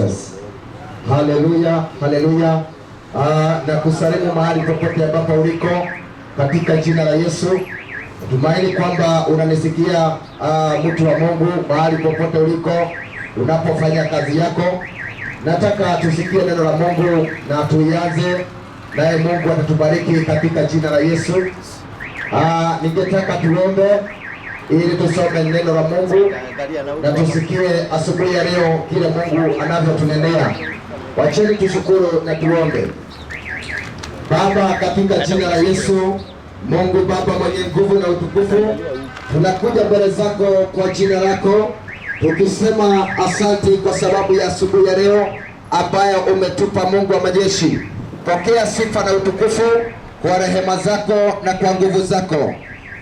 Jesus. Haleluya, haleluya. Na kusalimu mahali popote ambapo uliko katika jina la Yesu. Tumaini kwamba unanisikia mtu wa Mungu mahali popote uliko unapofanya kazi yako. Nataka tusikie neno la Mungu na tuianze, naye Mungu atatubariki katika jina la Yesu. Ningetaka tuombe ili tusome neno la Mungu na tusikie asubuhi ya leo kile Mungu anavyotunenea. Wacheni tushukuru na tuombe. Baba, katika jina la Yesu, Mungu Baba mwenye nguvu na utukufu, tunakuja mbele zako kwa jina lako tukisema asante kwa sababu ya asubuhi ya leo ambayo umetupa. Mungu wa majeshi, pokea sifa na utukufu kwa rehema zako na kwa nguvu zako.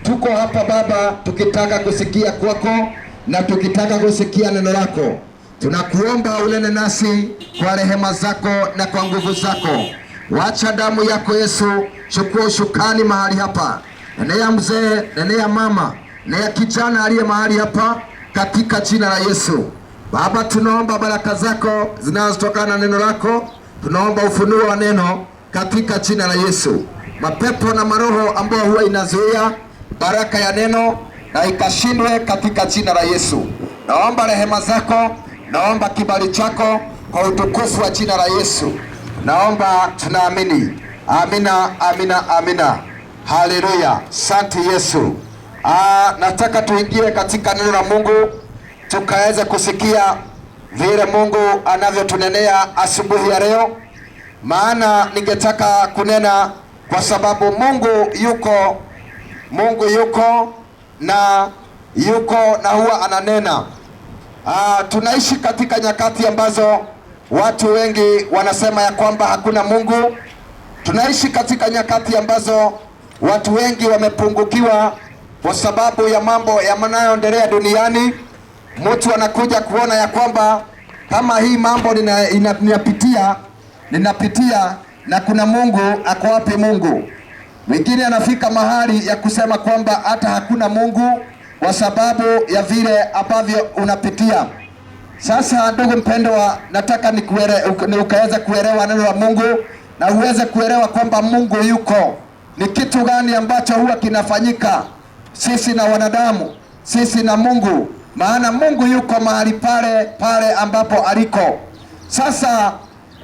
Tuko hapa Baba tukitaka kusikia kwako na tukitaka kusikia neno lako. Tunakuomba unene nasi kwa rehema zako na kwa nguvu zako. Wacha damu yako Yesu chukua ushukani mahali hapa. Nenea mzee, nenea mama, nenea kijana aliye mahali hapa katika jina la Yesu. Baba, tunaomba baraka zako zinazotokana na neno lako. Tunaomba ufunuo wa neno katika jina la Yesu. Mapepo na maroho ambao huwa inazuia baraka ya neno na ikashindwe katika jina la Yesu. Naomba rehema zako, naomba kibali chako kwa utukufu wa jina la Yesu. Naomba, tunaamini. Amina, amina, amina. Haleluya. Asante Yesu. Nataka tuingie katika neno la Mungu tukaweze kusikia vile Mungu anavyotunenea asubuhi ya leo. Maana ningetaka kunena kwa sababu Mungu yuko na huwa ananena. Tunaishi katika nyakati ambazo watu wengi wanasema ya kwamba hakuna Mungu. Tunaishi katika nyakati ambazo watu wengi wamepungukiwa kwa sababu ya mambo yanayoendelea duniani. Mtu anakuja kuona ya kwamba kama hii mambo ninapitia na kuna Mungu, ako wapi Mungu? Wengine anafika mahali ya kusema kwamba hata hakuna Mungu kwa sababu ya vile ambavyo unapitia. Sasa ndugu mpendwa, nataka ukaweze kuelewa neno la Mungu na uweze kuelewa kwamba Mungu yuko. Ni kitu gani ambacho huwa kinafanyika sisi na wanadamu, sisi na Mungu. Maana Mungu yuko mahali pale ambapo aliko. Sasa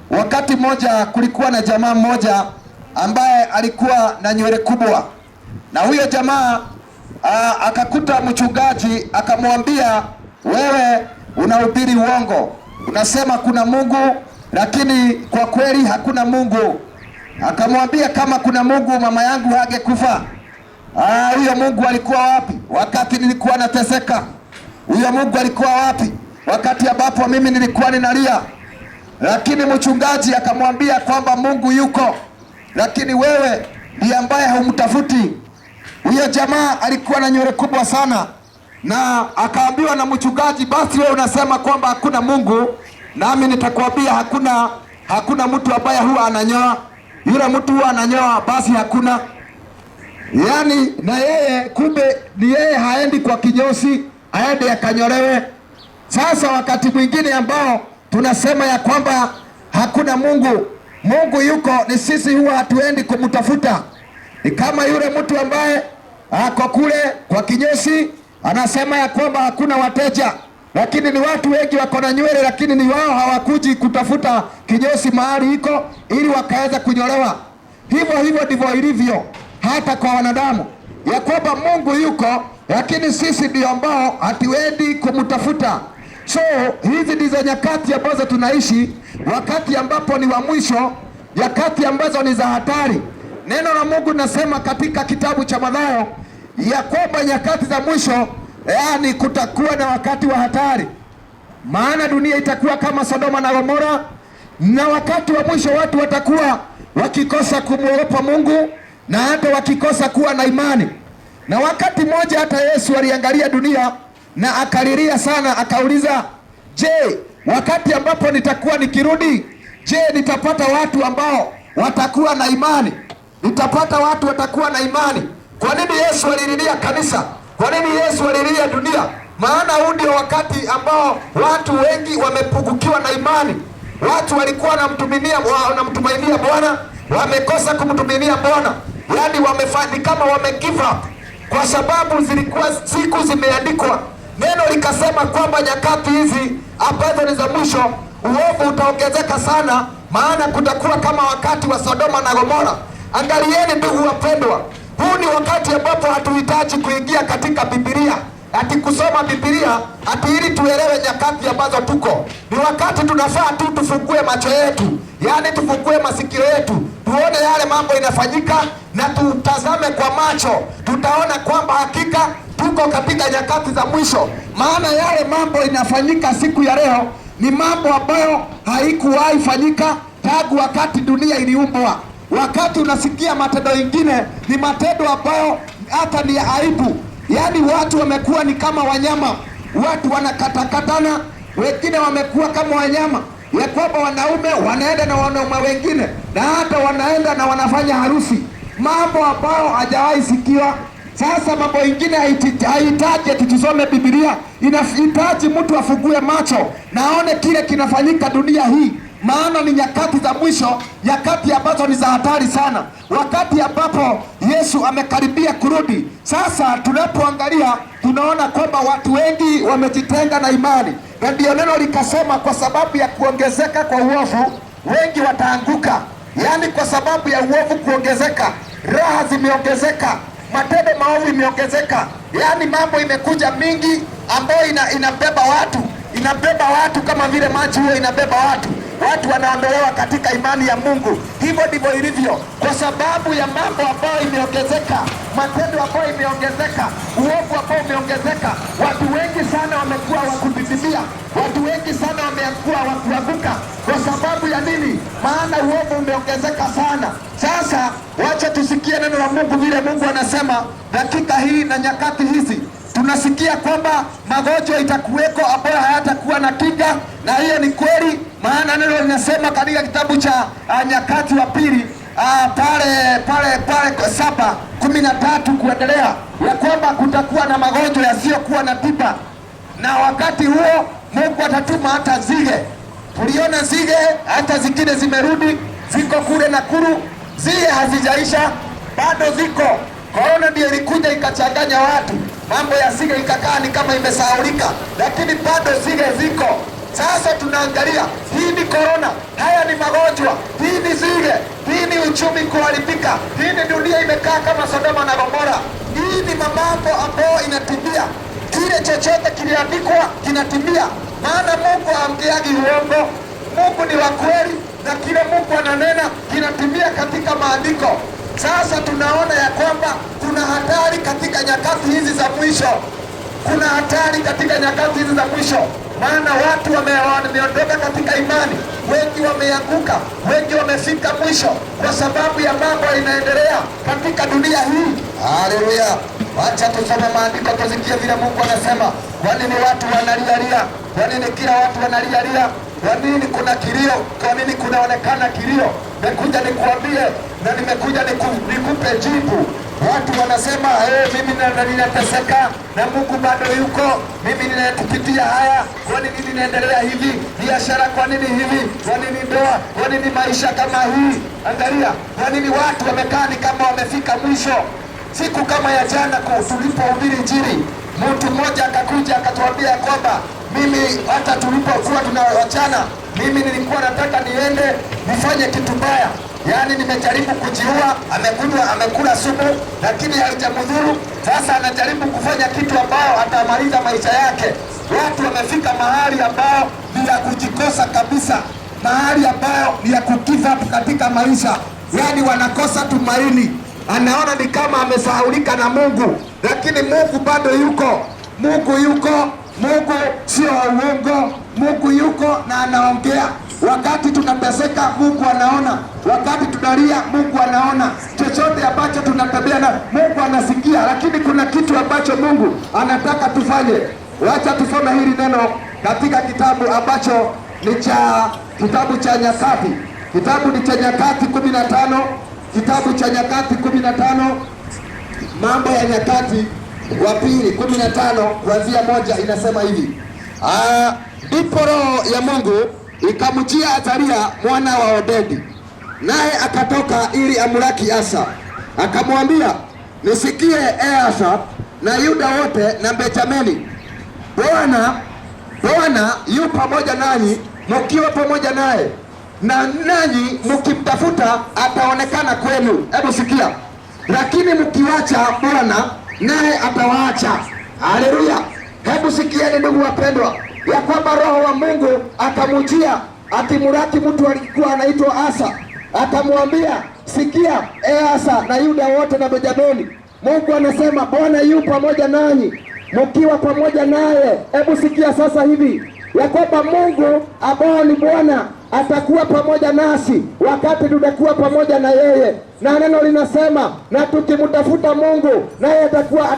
wakati mmoja kulikuwa na jamaa mmoja ambaye alikuwa na nywele kubwa, na huyo jamaa akakuta mchungaji akamwambia, wewe unahubiri uongo, unasema kuna Mungu lakini kwa kweli hakuna Mungu. Akamwambia, kama kuna Mungu mama yangu hangekufa. Huyo Mungu alikuwa wapi wakati nilikuwa nateseka? Huyo Mungu alikuwa wapi wakati ambapo mimi nilikuwa ninalia? Lakini mchungaji akamwambia kwamba Mungu yuko, lakini wewe ndiye ambaye haumtafuti. Huyo jamaa alikuwa na nywele kubwa sana, na akaambiwa na mchungaji, basi wewe unasema kwamba hakuna Mungu, nami nitakwambia hakuna mtu ambaye huwa ananyoa. Yule mtu huwa ananyoa, basi hakuna. Yani na yeye kumbe ni yeye haendi kwa kinyozi, aende akanyolewe. Sasa wakati mwingine ambao tunasema ya kwamba hakuna Mungu, Mungu yuko, ni sisi huwa hatuendi kumtafuta. Ni kama yule mtu ambaye ako kule kwa kinyozi anasema ya kwamba hakuna wateja, lakini ni watu wengi wako na nywele, lakini ni wao hawakuji kutafuta kinyozi mahali iko ili wakaweza kunyolewa. Hivyo ndivyo ilivyo hata kwa wanadamu, ya kwamba Mungu yuko, lakini sisi ndio ambao hatuendi kumtafuta. So hizi ndizo nyakati ambazo tunaishi, wakati ambapo ni wa mwisho, nyakati ambazo ni za hatari. Neno la Mungu nasema katika kitabu cha Mathayo ya kwamba nyakati za mwisho, yaani kutakuwa na wakati wa hatari. Maana dunia itakuwa kama Sodoma na Gomora, na wakati wa mwisho watu watakuwa wakikosa kumwogopa Mungu na hata wakikosa kuwa na imani. Na wakati mmoja hata Yesu aliangalia dunia na akalilia sana, akauliza, je, wakati ambapo nitakuwa nikirudi, je, nitapata watu ambao watakuwa na imani? Nitapata watu watakuwa na imani? Kwa nini Yesu alililia kanisa? Kwa nini Yesu alililia dunia? maana huu ndio wakati ambao watu wengi wamepungukiwa na imani. Watu walikuwa wanamtumainia Bwana, wamekosa kumtumainia Bwana, yaani ni kama give up, kwa sababu zilikuwa siku zimeandikwa. Neno likasema kwamba nyakati hizi ambazo ni za mwisho, uovu utaongezeka sana, maana kutakuwa kama wakati wa Sodoma na Gomora. Angalieni ndugu wapendwa, huu ni wakati ambapo hatuhitaji kuingia katika Biblia ati kusoma Biblia ati ili tuelewe nyakati ambazo tuko. Ni wakati tunafaa tu tufungue macho yetu, yaani tufungue masikio yetu, tuone yale mambo inafanyika na tutazame kwa macho. Tutaona kwamba hakika tuko katika nyakati za mwisho, maana yale mambo inafanyika siku ya leo ni mambo ambayo haikuwahi fanyika tangu wakati dunia iliumbwa. Wakati unasikia matendo mengine ni matendo ambayo hata ni aibu, yaani watu wamekuwa ni kama wanyama, watu wanakatakatana, wengine wamekuwa kama wanyama, ya kwamba wanaume wanaenda na wanaume wengine, na hata wanaenda na wanafanya harusi, mambo ambayo hajawahi sikiwa. Sasa mambo mengine haihitaji ati tusome Biblia, inahitaji mtu afungue macho na aone kile kinafanyika dunia hii, maana ni nyakati za mwisho, nyakati ambazo ni za hatari sana, wakati ambapo Yesu amekaribia kurudi. Sasa tunapoangalia tunaona kwamba watu wengi wamejitenga na imani, na ndio neno likasema kwa sababu ya kuongezeka kwa uovu wengi wataanguka. Yaani kwa sababu ya uovu kuongezeka, raha zimeongezeka, matendo maovu imeongezeka, yaani mambo imekuja mingi ambayo inabeba watu kama vile maji huwa inabeba watu. Watu wanaondolewa katika imani ya Mungu. Hivyo ndivyo ilivyo, kwa sababu ya mambo ambayo imeongezeka, matendo ambayo imeongezeka, uovu ambao umeongezeka. Watu wengi sana wamekuwa wakudidimia, watu wengi sana wamekuwa wakuanguka. Kwa sababu ya nini? Maana uovu umeongezeka sana. Sasa wacha tusikie neno la Mungu vile Mungu anasema dakika hii na nyakati hizi. Tunasikia kwamba magonjwa itakuweko ambayo hayatakuwa na kinga, na hiyo ni kweli, maana neno linasema katika kitabu cha Nyakati wa Pili pale 7:13 kuendelea, ya kwamba kutakuwa na magonjwa yasiyokuwa na tiba, na wakati huo Mungu atatuma hata nzige. Tuliona nzige, hata zingine zimerudi, ziko kule Nakuru. Zile hazijaisha, bado ziko. Korona ndio ilikuja ikachanganya watu, mambo ya nzige ikakaa ni kama imesahaulika, lakini bado nzige ziko. Sasa tunaangalia, hii ni korona, haya ni magonjwa, hii ni nzige, hii ni uchumi kuharibika, hii ni dunia imekaa kama Sodoma na Gomora. Hii ni mambo ambayo inatimia, kile chochote kiliandikwa kinatimia, maana Mungu haongeagi uongo. Mungu ni wa kweli, na kile Mungu ananena kinatimia katika maandiko. Sasa tunaona ya kwamba kuna hatari katika nyakati hizi za mwisho. Kuna hatari katika nyakati hizi za mwisho, maana watu wameondoka katika imani, wengi wameanguka, wengi wamefika mwisho kwa sababu ya mambo inaendelea katika dunia hii. Haleluya! Wacha tusome maandiko tusikie vile Mungu anasema. Kwa nini watu wanalialia? Kwa nini kila watu wanalialia? Kwa nini kuna kilio? Kwa nini kunaonekana kilio? Nimekuja nikuambie na nimekuja nikupe jibu. Watu wanasema mimi ninateseka na Mungu bado yuko, mimi ninapitia haya, kwa nini ninaendelea hivi? Biashara kwa nini hivi? Kwa nini ndoa? Kwa nini maisha kama hii? Angalia, kwa nini watu wamekaa ni kama wamefika mwisho. Siku kama ya jana tulipohubiri Injili, mtu mmoja akakuja akatuambia kwamba mimi hata tulipokuwa tunawachana, mimi nilikuwa nataka niende nifanye kitu baya, yaani nimejaribu kujiua. Amekula sumu lakini haijamdhuru. Sasa anajaribu kufanya kitu ambao atamaliza maisha yake. Watu wamefika mahali ambao ni ya kujikosa kabisa, mahali ambao ni ya kugive up katika maisha, yaani wanakosa tumaini. Anaona ni kama amesahaulika na Mungu, lakini Mungu bado yuko. Mungu yuko, Mungu sio uongo. Mungu yuko na anaongea. Wakati tunateseka Mungu anaona, wakati tunalia Mungu anaona, chochote ambacho tunatembea na Mungu anasikia. Lakini kuna kitu ambacho Mungu anataka tufanye. Wacha tusome hili neno katika kitabu ambacho ni cha kitabu cha Nyakati. Kitabu ni cha Nyakati 15, kitabu cha Nyakati 15, Mambo ya Nyakati wa pili 15 kuanzia 1 inasema hivi: ndipo roho ya Mungu ikamjia Azaria mwana wa Odedi, naye akatoka ili amlaki Asa, akamwambia, nisikie Asa na Yuda wote na Benjamini, Bwana yu pamoja nanyi mkiwa pamoja naye, na nanyi mkimtafuta ataonekana kwenu. Hebu sikia, lakini mkiwacha Bwana naye atawaacha. Haleluya! Hebu sikieni ndugu wapendwa, ya kwamba roho wa Mungu akamujia akimuraki mtu alikuwa anaitwa Asa, akamwambia, sikia Asa na Yuda wote na Benjamini, Mungu anasema Bwana yu pamoja nanyi mkiwa pamoja naye. Hebu sikia sasa hivi ya kwamba Mungu ambao ni Bwana atakuwa pamoja nasi wakati tutakuwa pamoja na yeye, na neno linasema na tukimtafuta Mungu naye atakuwa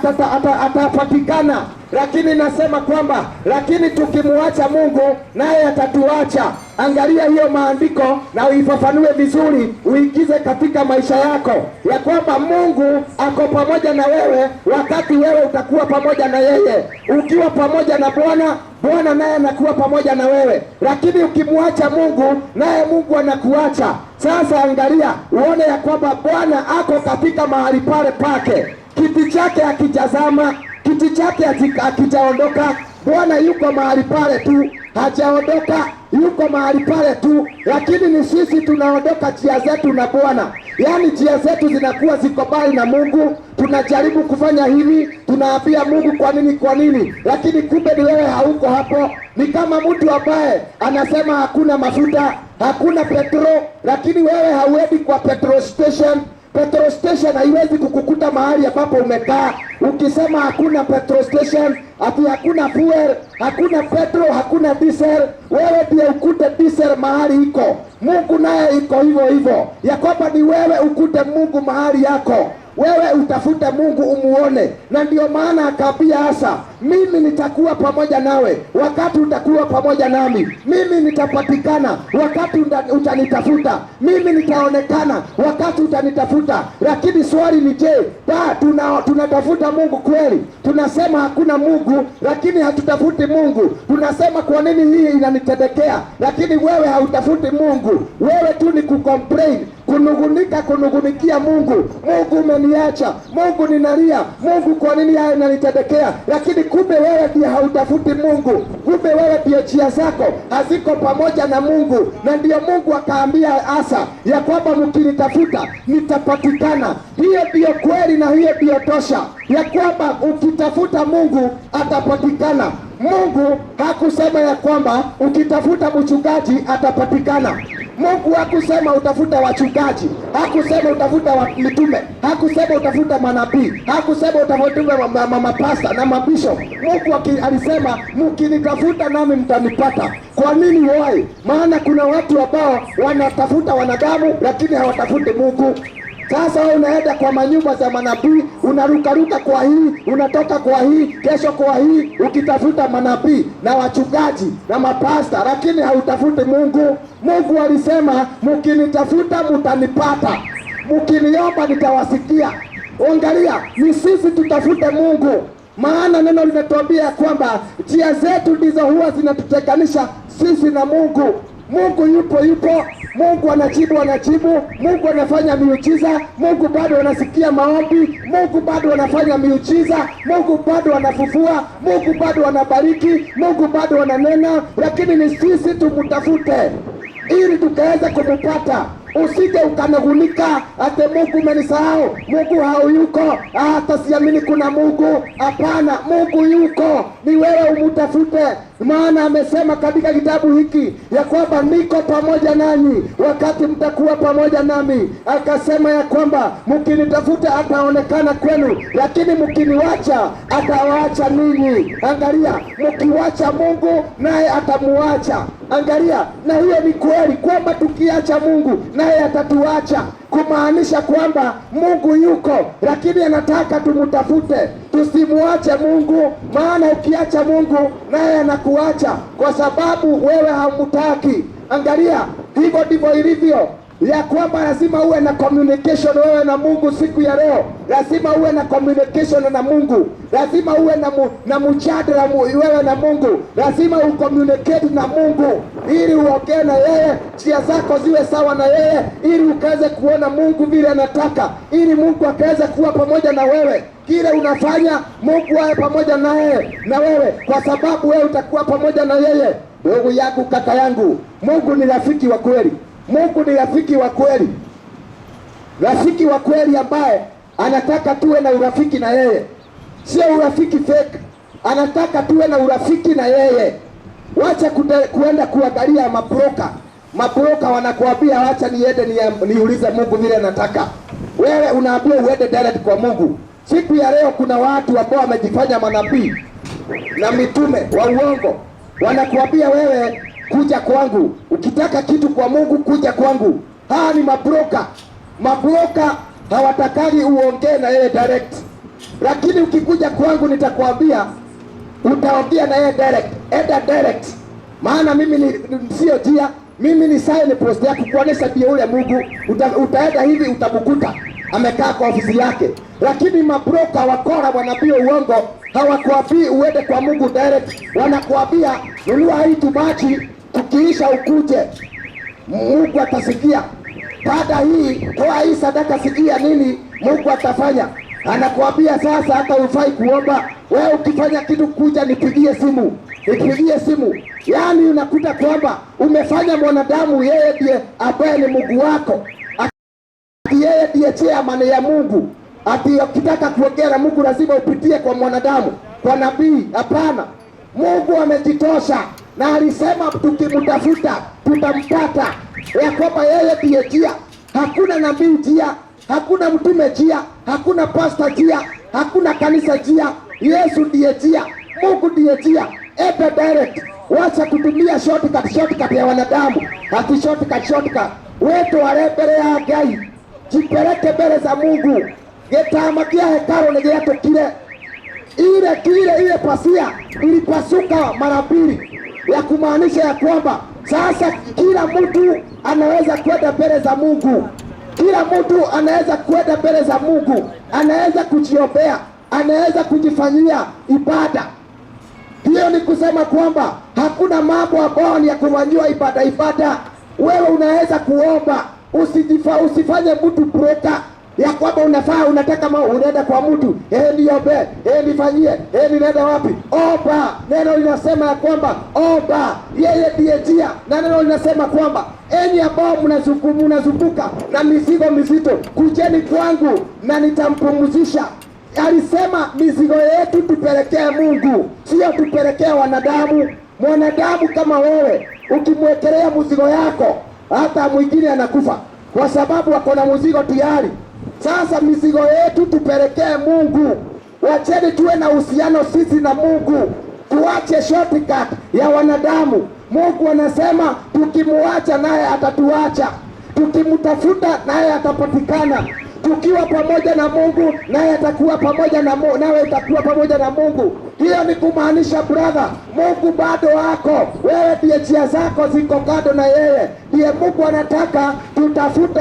atapatikana. Lakini nasema kwamba lakini tukimwacha Mungu naye atatuacha. Angalia hiyo maandiko na uifafanue vizuri, uigize katika maisha yako ya kwamba Mungu ako pamoja na wewe wakati wewe utakuwa pamoja na yeye. Ukiwa pamoja na Bwana, Bwana naye anakuwa pamoja na wewe, lakini ukimwacha Mungu naye Mungu anakuacha. Sasa angalia uone ya kwamba Bwana ako katika mahali pale pake, kiti chake akijazama, kiti chake akijaondoka. Bwana yuko mahali pale tu, hajaondoka, yuko mahali pale tu, lakini ni sisi tunaondoka njia zetu na Bwana. Yaani njia zetu zinakuwa ziko mbali na Mungu, tunajaribu kufanya hivi, tunaambia Mungu kwa nini, lakini kumbe ni wewe hauko hapo. Ni kama mtu ambaye anasema hakuna mafuta, hakuna petro, lakini wewe hauendi kwa petrol station. Petrol station haiwezi kukukuta mahali ambapo umekaa. Ukisema hakuna petrol station, ati hakuna fuel, hakuna petrol, hakuna diesel, wewe ndiye ukute diesel mahali iko. Mungu naye iko hivyo hivyo, ya kwamba ni wewe ukute Mungu mahali yako. Wewe utafute Mungu umuone, na ndio maana akaambia Asa, mimi nitakuwa pamoja nawe wakati utakuwa pamoja nami. Mimi nitapatikana wakati utanitafuta. Mimi nitaonekana wakati utanitafuta. Lakini swali ni je, tunatafuta Mungu kweli? Tunasema hakuna Mungu, lakini hatutafuti Mungu. Tunasema kwa nini hii inanitendekea, lakini wewe hautafuti Mungu. Wewe tu ni kucomplain, kunungunikia Mungu. Mungu umeniacha, Mungu ninalia, Mungu kwa nini haya inanitendekea? Lakini kumbe wewe ndiye hautafuti Mungu. Kumbe wewe ndiye njia zako haziko pamoja na Mungu. Na ndiyo Mungu akaambia Asa ya kwamba mkinitafuta nitapatikana. Hiyo ndiyo kweli na hiyo ndiyo tosha, ya kwamba ukitafuta Mungu atapatikana. Mungu hakusema ya kwamba ukitafuta mchungaji atapatikana. Mungu hakusema utafuta wachungaji, hakusema utafuta mitume, hakusema utafuta manabii, hakusema utafuta mapasta na mabisho. Mungu alisema mkinitafuta nami mtanipata. Kwa nini why? Maana kuna watu ambao wanatafuta wanadamu lakini hawatafuti Mungu. Sasa wewe unaenda kwa manyumba za manabii, unarukaruka kwa hii, unatoka kwa hii, kesho kwa hii, ukitafuta manabii na wachungaji na mapasta, lakini hautafuti Mungu. Mungu alisema mkinitafuta mtanipata, mkiniomba nitawasikia. Angalia, ni sisi tutafute Mungu, maana neno linatuambia kwamba njia zetu ndizo huwa zinatutenganisha sisi na Mungu. Mungu yupo, Mungu anajibu, Mungu anafanya miujiza, Mungu bado anasikia maombi, Mungu bado anafanya miujiza, Mungu bado anafufua, Mungu bado anabariki, Mungu bado ananena, lakini ni sisi tumtafute ili tukaweza kumupata. Usije ukanungunika ate Mungu umenisahau, Mungu hauyuko, hata siamini kuna Mungu. Hapana, Mungu yuko, ni wewe umutafute. Maana amesema katika kitabu hiki ya kwamba niko pamoja nanyi wakati mtakuwa pamoja nami. Akasema ya kwamba mkinitafuta ataonekana kwenu, lakini mkiniwacha atawaacha ninyi. Angalia, mkiwacha Mungu naye atamuacha. Angalia, na hiyo ni kweli kwamba tukiacha Mungu naye atatuacha, kumaanisha kwamba Mungu yuko, lakini anataka tumutafute, tusimuache Mungu. Maana ukiacha Mungu naye anakuacha kwa sababu wewe hamutaki. Angalia, hivyo ndivyo ilivyo. ya kwamba lazima uwe na communication wewe na Mungu siku ya leo. Lazima uwe na communication na Mungu, lazima uwe na mjadala wewe na Mungu, lazima ucommunicate na Mungu ili uongee na yeye, njia zako ziwe sawa na yeye, ili ukaweze kuona Mungu vile anataka, ili Mungu akaweze kuwa pamoja na wewe. Kile unafanya Mungu awe pamoja naye na wewe, kwa sababu wewe utakuwa pamoja na yeye. Ndugu yangu, kaka yangu, Mungu ni rafiki wa kweli. Mungu ni rafiki wa kweli, rafiki wa kweli ambaye anataka tuwe na urafiki na yeye, sio urafiki fake. Anataka tuwe na urafiki na yeye. Wacha kuenda kuangalia mabroka wanakuambia wacha niulize Mungu vile nataka. Wewe unaambiwa uende direct kwa Mungu. Siku ya leo kuna watu ambao wamejifanya manabii na mitume wa uongo, wanakuambia wewe kuja kwangu, ukitaka kitu kwa Mungu kuja kwangu. Hawa ni mabroka hawatakagi uongee na yeye direct, lakini ukikuja kwangu nitakwambia utaongea na yeye direct. Enda direct, maana mimi ni sio jia, mimi ni sign post ya kukuonesha ndio ule Mungu. Utaenda hivi utamkuta amekaa kwa ofisi yake. Lakini mabroka wakora wanabii uongo hawakuambii uende kwa Mungu direct, wanakuambia nunua hii tumachi, tukiisha ukuje. Mungu atasikia. Baada hii toa hii sadaka, sikia nini Mungu atafanya. Anakuambia sasa hata ufai kuomba, wewe ukifanya kitu kuja nipigie simu. Yaani unakuta kwamba umefanya mwanadamu yeye ndiye ambaye ni Mungu wako, yeye ndiye chairman ya Mungu. Ati ukitaka kuongea na Mungu lazima upitie kwa mwanadamu, kwa nabii. Hapana, Mungu amejitosha na alisema tukimtafuta tutampata, ya kwamba yeye ndiye njia. Hakuna nabii njia, hakuna mtume njia, hakuna pastor njia, hakuna kanisa njia. Yesu ndiye njia, Mungu ndiye njia. Enda direct, wacha kutumia shortcut ya wanadamu. Ati shortcut wetu wale mbele ya Ngai, jipeleke mbele za Mungu. Gitama kia hekaro ni giatokire, ile pasia ilipasuka mara mbili, ya kumaanisha ya kwamba sasa kila mtu anaweza kwenda mbele za Mungu. Kila mtu anaweza kwenda mbele za Mungu, anaweza kujiombea, anaweza kujifanyia ibada. Hiyo ni kusema kwamba hakuna mambo ambayo ni ya kufanyiwa ibada. Wewe unaweza kuomba, usifanye mtu broka ya kwamba unataka unaenda kwa mtu, niombe, nifanyie, ninaenda wapi? Omba. Neno linasema ya kwamba omba, yeye ndiye njia. Na neno linasema kwamba enyi ambao mnazunguka na mizigo mizito, kujeni kwangu na nitampumzisha. Alisema mizigo yetu tupelekee Mungu, sio tupelekee wanadamu. Mwanadamu kama wewe ukimwekelea mzigo yako, hata mwingine anakufa kwa sababu wako na mzigo tayari. Sasa mizigo yetu tupelekee Mungu. Wacheni tuwe na uhusiano sisi na Mungu, tuache shortcut ya wanadamu. Mungu anasema tukimuacha naye atatuacha, tukimtafuta naye atapatikana. Tukiwa pamoja na Mungu naye atakuwa pamoja na Mungu, nawe utakuwa pamoja na Mungu. Hiyo ni kumaanisha brother, Mungu bado wako wewe, ndiye njia zako ziko kando na yeye. Ndiye Mungu anataka tutafute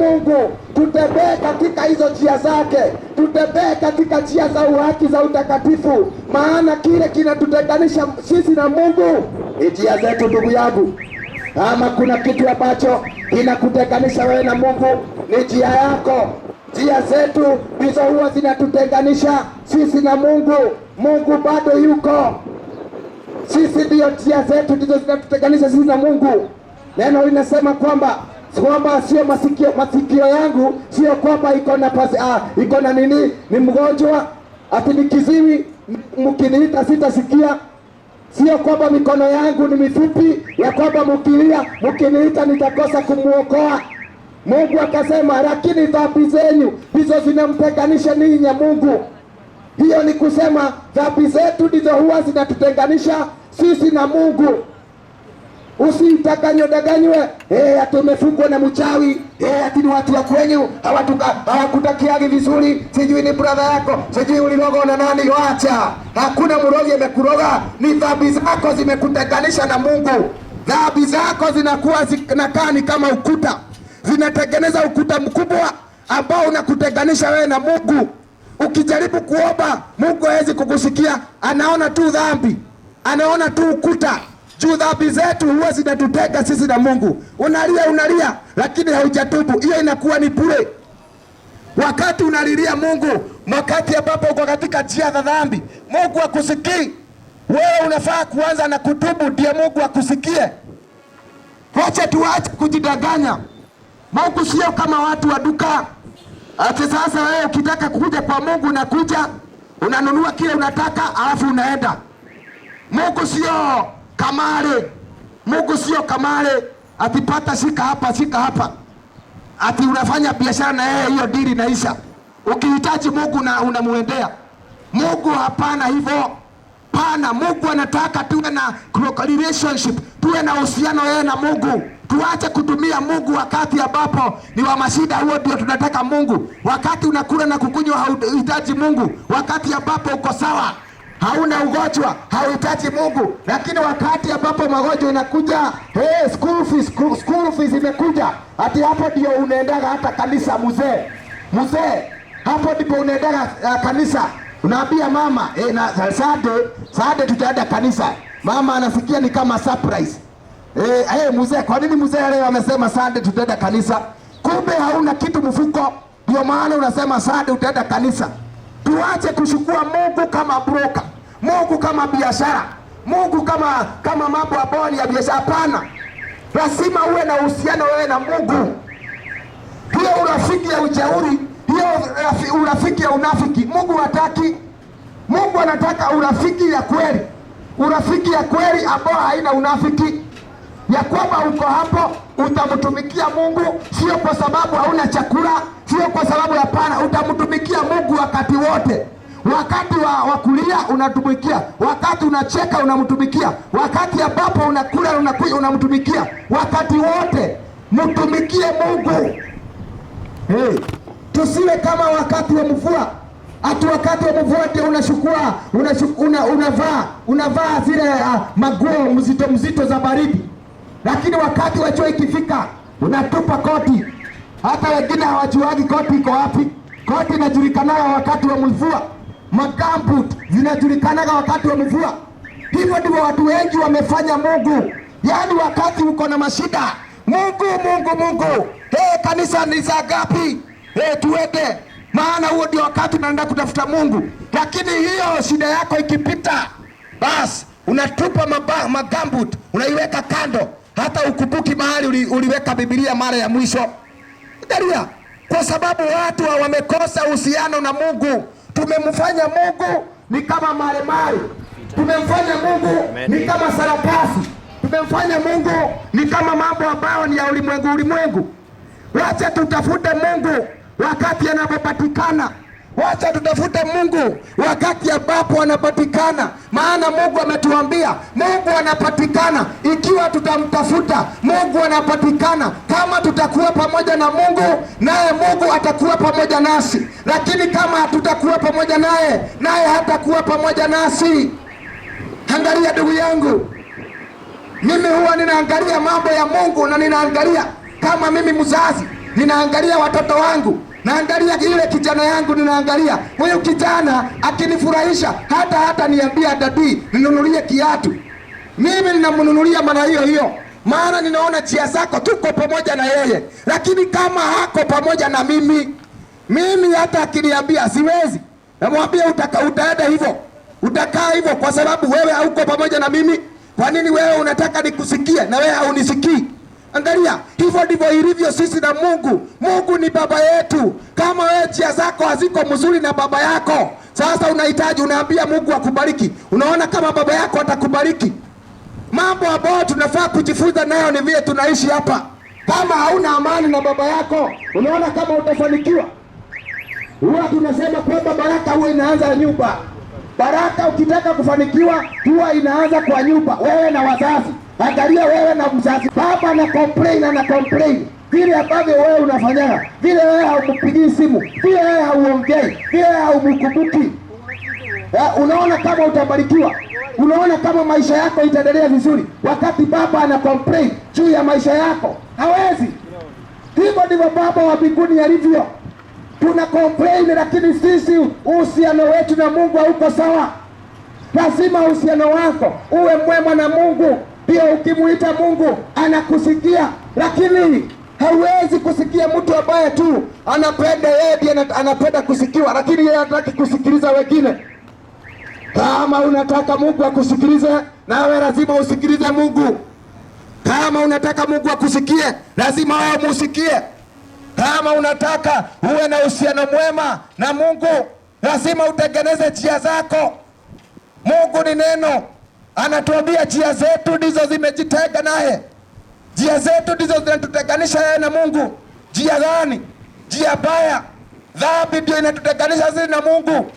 Mungu, tutembee katika hizo njia zake, tutembee katika njia za uhaki, za utakatifu. Maana kile kinatutenganisha sisi na Mungu ni njia zetu, ndugu yangu. Kama kuna kitu ambacho kinakutenganisha wewe na Mungu, ni njia yako. Njia zetu ndizo huwa zinatutenganisha sisi na Mungu. Mungu bado yuko, sisi ndio njia zetu ndizo zinatutenganisha sisi na Mungu. Neno linasema kwamba sio masikio yangu, sio kwamba iko na nini, ni mgonjwa, ati ni kiziwi, mkiniita sitasikia. Sio kwamba mikono yangu ni mifupi, ya kwamba mkiniita nitakosa kumuokoa. Mungu akasema, lakini dhambi zenu ndizo zinamtenganisha ninyi na Mungu. Hiyo ni kusema dhambi zetu ndizo huwa zinatutenganisha sisi na Mungu. Usidanganywe, ati umefungwa na mchawi, ati ni watu wa kwenyu hawakutakiagi vizuri, sijui ni brother yako, sijui ulirogwa na nani. Wacha, hakuna mrogi amekuroga, ni dhambi zako zimekutenganisha na Mungu. Dhambi zako zinakuwa zinakaa ni kama ukuta, zinatengeneza ukuta mkubwa ambao unakutenganisha wewe na Mungu. Ukijaribu kuomba, Mungu hawezi kukusikia, anaona tu dhambi, anaona tu ukuta. Juu dhambi zetu huwa zinatutega sisi na Mungu. Unalia lakini haujatubu, hiyo inakuwa ni bure. Wakati unalilia Mungu, wakati ambapo uko katika njia za dhambi, Mungu akusikii. Wewe unafaa kuanza na kutubu ndiye Mungu akusikie. Wacha tuache kujidanganya. Mungu sio kama watu wa duka. Ati sasa wewe ukitaka kuja kwa Mungu unakuja, unanunua kile unataka alafu unaenda. Mungu sio kamare. Mungu sio kamare atipata shika hapa. Ati unafanya biashara na yeye, hiyo dili inaisha. Ukihitaji Mungu unamuendea. Mungu hapana hivyo. Pana, Mungu anataka tuwe na relationship, tuwe na uhusiano yeye na Mungu. Tuache kutumia Mungu wakati ambapo ni wa mashida, huo ndio tunataka Mungu. Wakati unakula na kukunywa hauhitaji Mungu. Wakati ambapo uko sawa, hauna ugonjwa, hauhitaji Mungu. Lakini wakati ambapo magonjwa inakuja, school fees imekuja, ati hapo ndio unaendaga hata kanisa mzee. Hapo ndipo unaendaga kanisa. Unaambia mama, na Sunday tutaenda kanisa. Mama anafikia ni kama surprise. Mzee, kwa nini mzee leo amesema Sunday tutaenda kanisa? Kumbe hauna kitu mfuko, ndio maana unasema Sunday utaenda kanisa. Tuache kushukua Mungu kama broker, Mungu kama biashara, Mungu kama mambo ambayo ya biashara. Hapana, lazima uwe na uhusiano wewe na Mungu. Hiyo urafiki ya ujauri, hiyo urafiki ya unafiki Mungu hataki. Mungu anataka urafiki ya kweli, urafiki ya kweli ambao haina unafiki, ya kwamba uko hapo utamtumikia Mungu, sio kwa sababu hauna chakula, sio kwa sababu hapana, utamtumikia Mungu wakati wote. Wakati wa kulia unatumikia, wakati unacheka unamtumikia, wakati ambapo unakula unamtumikia, wakati wote mtumikie Mungu. Tusiwe kama wakati wa mvua. Ati wakati wa mvua ndio unavaa zile maguo mzito za baridi. Lakini wakati wa jua ikifika unatupa koti. Hata wengine hawajuagi koti iko wapi. Koti inajulikanaga wakati wa mvua. Magambut zinajulikanaga wakati wa mvua. Hivyo ndivyo watu wengi wamefanya Mungu. Yaani wakati uko na mashida, Mungu. Kanisa ni saa ngapi? Tuende. Maana huo ndio wakati unaenda kutafuta Mungu. Lakini hiyo shida yako ikipita, basi unatupa magambut, unaiweka kando. Hata ukubuki mahali uliweka Biblia mara ya mwisho. Angalia, kwa sababu watu wamekosa uhusiano na Mungu. Tumemfanya Mungu ni kama malemare. Tumemfanya Mungu ni kama sarakasi. Tumemfanya Mungu ni kama mambo ambayo ni ya ulimwengu. Wacha tutafute Mungu wakati anapopatikana. Wacha tutafute Mungu wakati ambapo anapatikana. Maana Mungu ametuambia Mungu anapatikana ikiwa tutamtafuta. Mungu anapatikana kama tutakuwa pamoja na Mungu, naye Mungu atakuwa pamoja nasi. Lakini kama hatutakuwa pamoja naye hatakuwa pamoja nasi. Angalia ndugu yangu, mimi huwa ninaangalia mambo ya Mungu, na ninaangalia kama mimi mzazi, ninaangalia watoto wangu, naangalia ile kijana yangu, ninaangalia huyu kijana akinifurahisha, hata niambia dadi ninunulie kiatu, mimi ninamnunulia mara hiyo. Maana ninaona njia zako, tuko pamoja na yeye. Lakini kama hako pamoja na mimi hata akiniambia siwezi, namwambia utaenda hivyo, utakaa hivyo, kwa sababu wewe hauko pamoja na mimi. Kwa nini wewe unataka nikusikie na wewe haunisikii? Angalia, hivyo ndivyo ilivyo sisi na Mungu. Mungu ni baba yetu. Kama wewe njia zako haziko mzuri na baba yako, sasa unaambia Mungu akubariki. Unaona kama baba yako atakubariki? Mambo ambayo tunafaa kujifunza nayo ni vile tunaishi hapa. Kama hauna amani na baba yako, unaona kama utafanikiwa? Huwa tunasema kwamba baraka huwa inaanza nyumba. Baraka ukitaka kufanikiwa huwa inaanza kwa nyumba, wewe na wazazi. Angalia wewe na mzazi, baba na complain vile ambavyo wewe unafanyaga, vile wewe haumpigii simu, vile wewe hauongei, vile wewe haumkumbuki. Unaona kama utabarikiwa, unaona kama maisha yako itaendelea vizuri, wakati baba ana complain juu ya maisha yako? Hawezi. Hivyo ndivyo Baba wa mbinguni alivyo. Tuna complain, lakini sisi uhusiano wetu na Mungu hauko sawa. Lazima uhusiano wako uwe mwema na Mungu, pia ukimuita Mungu anakusikia. Lakini hauwezi kusikia mtu ambaye tu anapenda yeye ndiye anapenda kusikiwa, lakini yeye hataki kusikiliza wengine. Kama unataka Mungu akusikilize, nawe lazima usikilize Mungu. Kama unataka Mungu akusikie, lazima wewe musikie. Kama unataka uwe na uhusiano mwema na Mungu, lazima utengeneze njia zako. Mungu ni neno, anatuambia njia zetu ndizo zimejitenga naye. Njia zetu ndizo zinatutenganisha yeye na Mungu. Njia gani? Njia baya. Dhambi ndio inatutenganisha sisi na Mungu.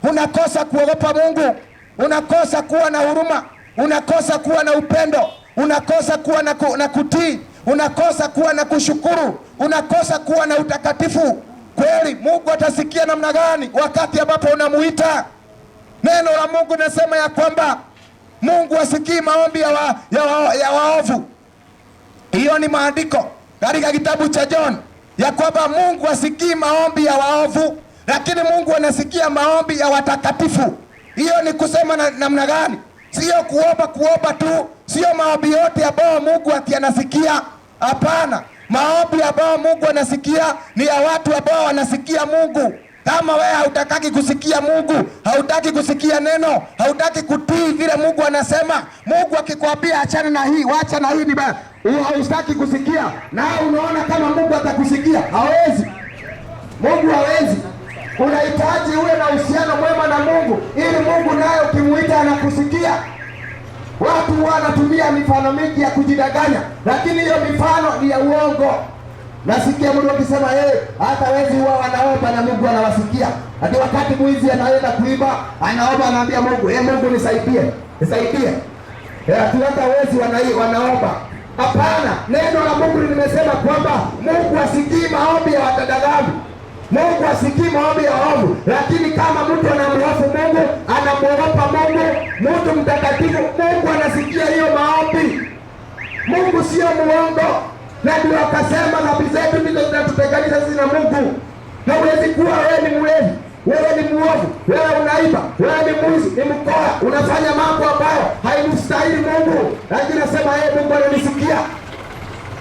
Unakosa kuogopa Mungu, unakosa kuwa na huruma, unakosa kuwa na upendo, unakosa kuwa na kutii, unakosa kuwa na kushukuru, unakosa kuwa na utakatifu. Kweli Mungu atasikia namna gani wakati ambapo unamuita? Neno la Mungu linasema ya kwamba Mungu hasikii maombi ya waovu. Hiyo ni maandiko katika kitabu cha John, ya kwamba Mungu hasikii maombi ya waovu, lakini Mungu anasikia maombi ya watakatifu. Hiyo ni kusema namna gani? Sio kuomba tu, sio maombi yote ambayo Mungu anasikia. Hapana, maombi ambayo Mungu anasikia ni ya watu ambao wanasikia Mungu. Kama wewe hautakaki kusikia Mungu, hautaki kusikia neno, hautaki kutii vile Mungu anasema, Mungu akikwambia achana na hii, wacha na hii, ni baya, hautaki kusikia, na unaona kama Mungu atakusikia? Hawezi. Mungu hawezi. Unahitaji uwe na uhusiano mwema na Mungu, ili Mungu naye ukimuita anakusikia. Watu wanatumia mifano mingi ya kujidanganya, lakini hiyo mifano ni ya uongo. Nasikia mtu akisema hata wezi huwa wanaomba na Mungu anawasikia. Hadi wakati mwizi anaenda kuiba, anaomba, anaambia Mungu, Mungu nisaidie, nisaidie. Hata wezi wanaomba. Hapana, neno la Mungu limesema kwamba Mungu hasikii maombi ya watadagami. Mungu hasikii maombi ya waovu, lakini kama mtu anamhofu Mungu, anamuogopa Mungu, mtu mtakatifu, Mungu anasikia hiyo maombi. Mungu sio muongo, na ndio akasema dhambi zetu ndizo zinatutenganisha sisi na Mungu. Hauwezi kuwa wewe ni mlevi, wewe ni muovu, wewe unaiba, wewe ni mwizi, ni mkora, unafanya mambo ambayo haimstahili Mungu, lakini nasema Mungu ananisikia.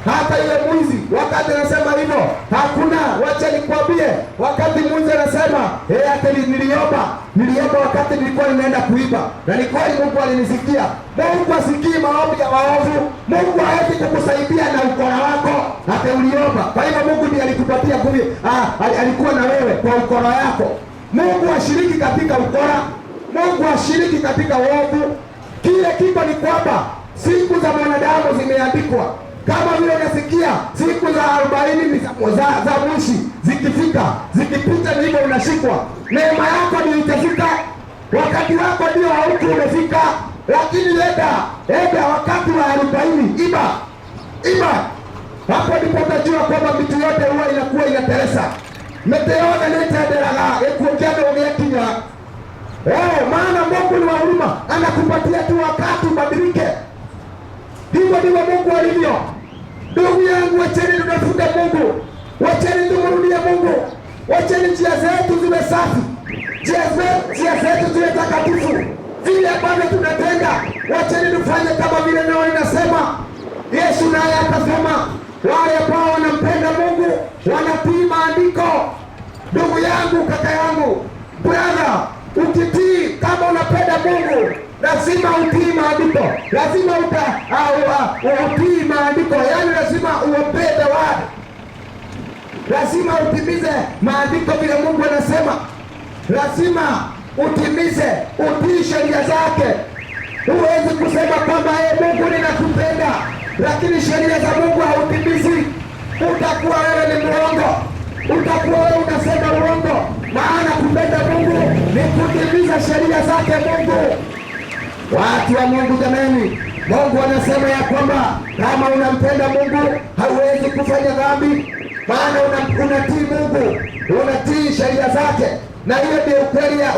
Hata ile mwizi wakati anasema hivyo, hakuna, wacha nikwambie, wakati mwizi anasema hata niliomba wakati nilikuwa ninaenda kuiba, na ni kweli Mungu alinisikia. Mungu asikii maombi ya waovu. Mungu hawezi kukusaidia na ukora wako hata uliomba. Kwa hivyo Mungu ndiye alikupatia nguvu, alikuwa na wewe kwa ukora yako. Mungu hashiriki katika ukora, Mungu hashiriki katika uovu. Kile kiko ni kwamba siku za mwanadamu zimeandikwa. Kama vile unasikia siku za 40 za mwishi zikifika, zikipita, hivyo unashikwa. Neema yako ndio itafika, wakati wako ndio hauko umefika. Lakini enda wakati wa 40, iba. Hapo ndipo utajua kwamba vitu yote huwa inakuwa inateresa. Meteona nitaenderaga ekuongea ugekinya. Maana Mungu ni wa huruma, anakupatia tu wakati ubadilike. Hivyo ndivyo Mungu alivyo. Ndugu yangu, wacheni tutafute Mungu, wacheni tumrudie Mungu, wacheni njia zetu ziwe safi, njia zetu ziwe takatifu, vile ambavyo tunatenda. Wacheni tufanye kama vile neno linasema. Yesu naye akasema wale ambao wanampenda Mungu wanatii maandiko. Ndugu yangu, kaka yangu, brother, ukitii, kama unapenda Mungu, lazima utii maandiko, lazima utii maandiko, yaani lazima uobey the word, lazima utimize maandiko vile Mungu anasema, lazima utimize, utii sheria zake. Huwezi kusema kwamba Mungu ninakupenda, lakini sheria za Mungu hautimizi. Utakuwa wewe ni muongo, utakuwa wewe unasema uongo, maana kupenda Mungu ni kutimiza sheria zake Mungu. Watu wa Mungu jamani, Mungu anasema ya kwamba kama unampenda Mungu hauwezi kufanya dhambi, maana unatii Mungu, unatii sheria zake. na hiyo ndio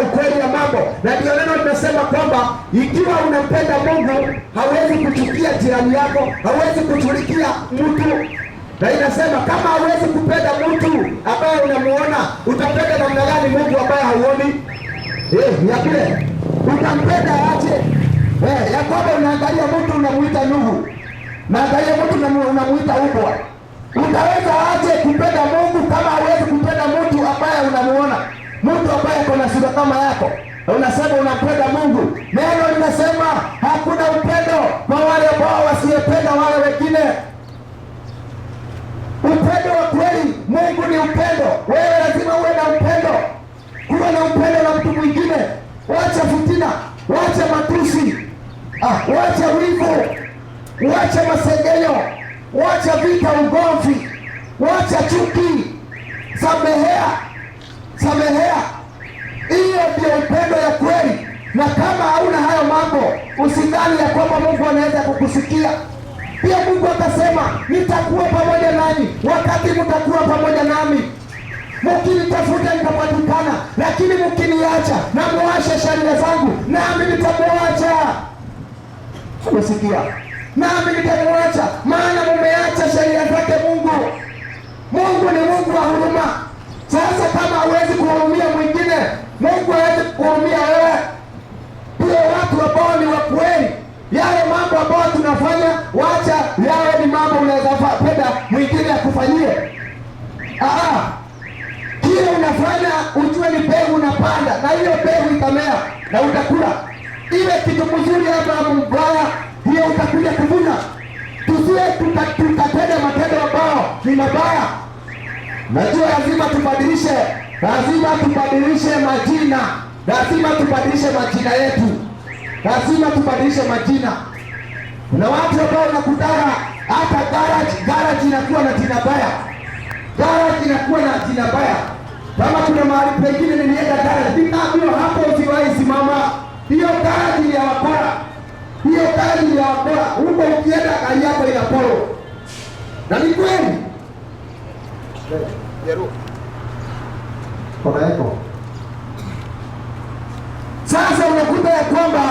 ukweli ya mambo. Na ndio neno linasema kwamba ikiwa unampenda Mungu, hawezi kuchukia jirani yako, hawezi kuchukia mtu. Na inasema kama hawezi kupenda mtu ambaye unamuona, utapenda namna gani Mungu ambaye hauoni? Ya kule utampenda aje? Ya kwamba unaangalia mtu unamuita Nuhu, naangalia mtu unamuita ubwa. Utaweza aje kupenda Mungu kama hawezi kupenda mtu ambaye unamuona, mtu ambaye kuna sura kama yako? Unasema unampenda Mungu. Neno linasema hakuna upendo kwa wale ambao wasiyependa wale wengine. Upendo wa kweli, Mungu ni upendo. Wewe lazima uwe na upendo, kuwa na upendo na mtu mwingine. Wacha fitina, wacha matusi, wacha wivu, wacha masengenyo, wacha vita, ugomvi, wacha chuki. Samehea. Hiyo ndio upendo ya kweli. Na kama hauna hayo mambo, usidhani ya kwamba Mungu anaweza kukusikia. Pia Mungu akasema nitakuwa pamoja nanyi wakati mtakuwa pamoja nami. Mkinitafuta nitapatikana, lakini mkiniacha na muache sheria zangu, nami nitamuacha. Unasikia? Nami nitamuacha, maana mumeacha sheria zake Mungu. Mungu ni Mungu wa huruma. Sasa kama hawezi kuhurumia mwingine, Mungu hawezi kuhurumia wewe. Pia watu ambao ni wa kweli, yale mambo ambayo tunafanya, wacha yawe ni mambo unaweza penda mwingine akufanyie. Kile unafanya ujue ni mbegu unapanda, na hiyo mbegu itamea na utakula. Iwe kitu mzuri ama mbaya, hiyo utakuja kuvuna. Tusiwe tutatenda matendo ambao ni mabaya. Najua lazima tubadilishe majina, lazima tubadilishe majina yetu, lazima tubadilishe majina. Kuna watu ambao unakutana hata garage inakuwa na jina baya, garage inakuwa na jina baya. Kama kuna mahali pengine nilienda garage, nikaambiwa hapo usiwahi simama, hiyo garage ni ya wakora, hiyo garage ni ya wakora. Huko ukienda gari yako inaporo, na ni kweli. Sasa unakuta ya kwamba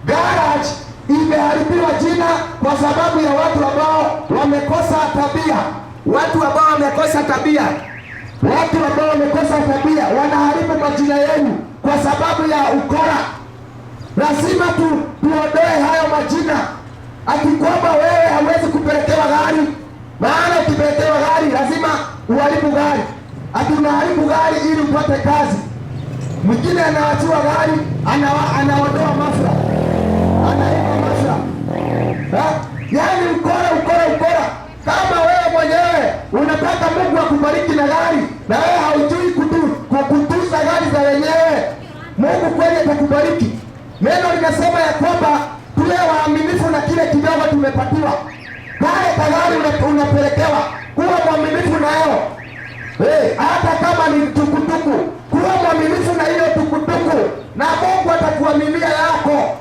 garage imeharibiwa jina kwa sababu ya watu ambao wamekosa tabia. Watu ambao wamekosa tabia wanaharibu majina yenu kwa sababu ya ukora. Lazima tuondoe hayo majina. Ati kwamba wewe hauwezi kupelekewa gari, maana ukipelekewa gari lazima uharibu gari. Ati unaharibu gari ili upate kazi. Mwingine anawachiwa gari, anaondoa mafra, anaiba mafra. Yaani ukora. Kama wewe mwenyewe unataka Mungu akubariki na gari, na wewe haujui kutunza gari za wenyewe, Mungu kweli atakubariki. Neno linasema ya kwamba tuwe waaminifu na kile kidogo tumepatiwa. Kale kagari unapelekewa, kuwa mwaminifu nayo. Hata kama ni tukutuku, kuwa mwaminifu na hiyo tukutuku, na Mungu atakuaminia yako.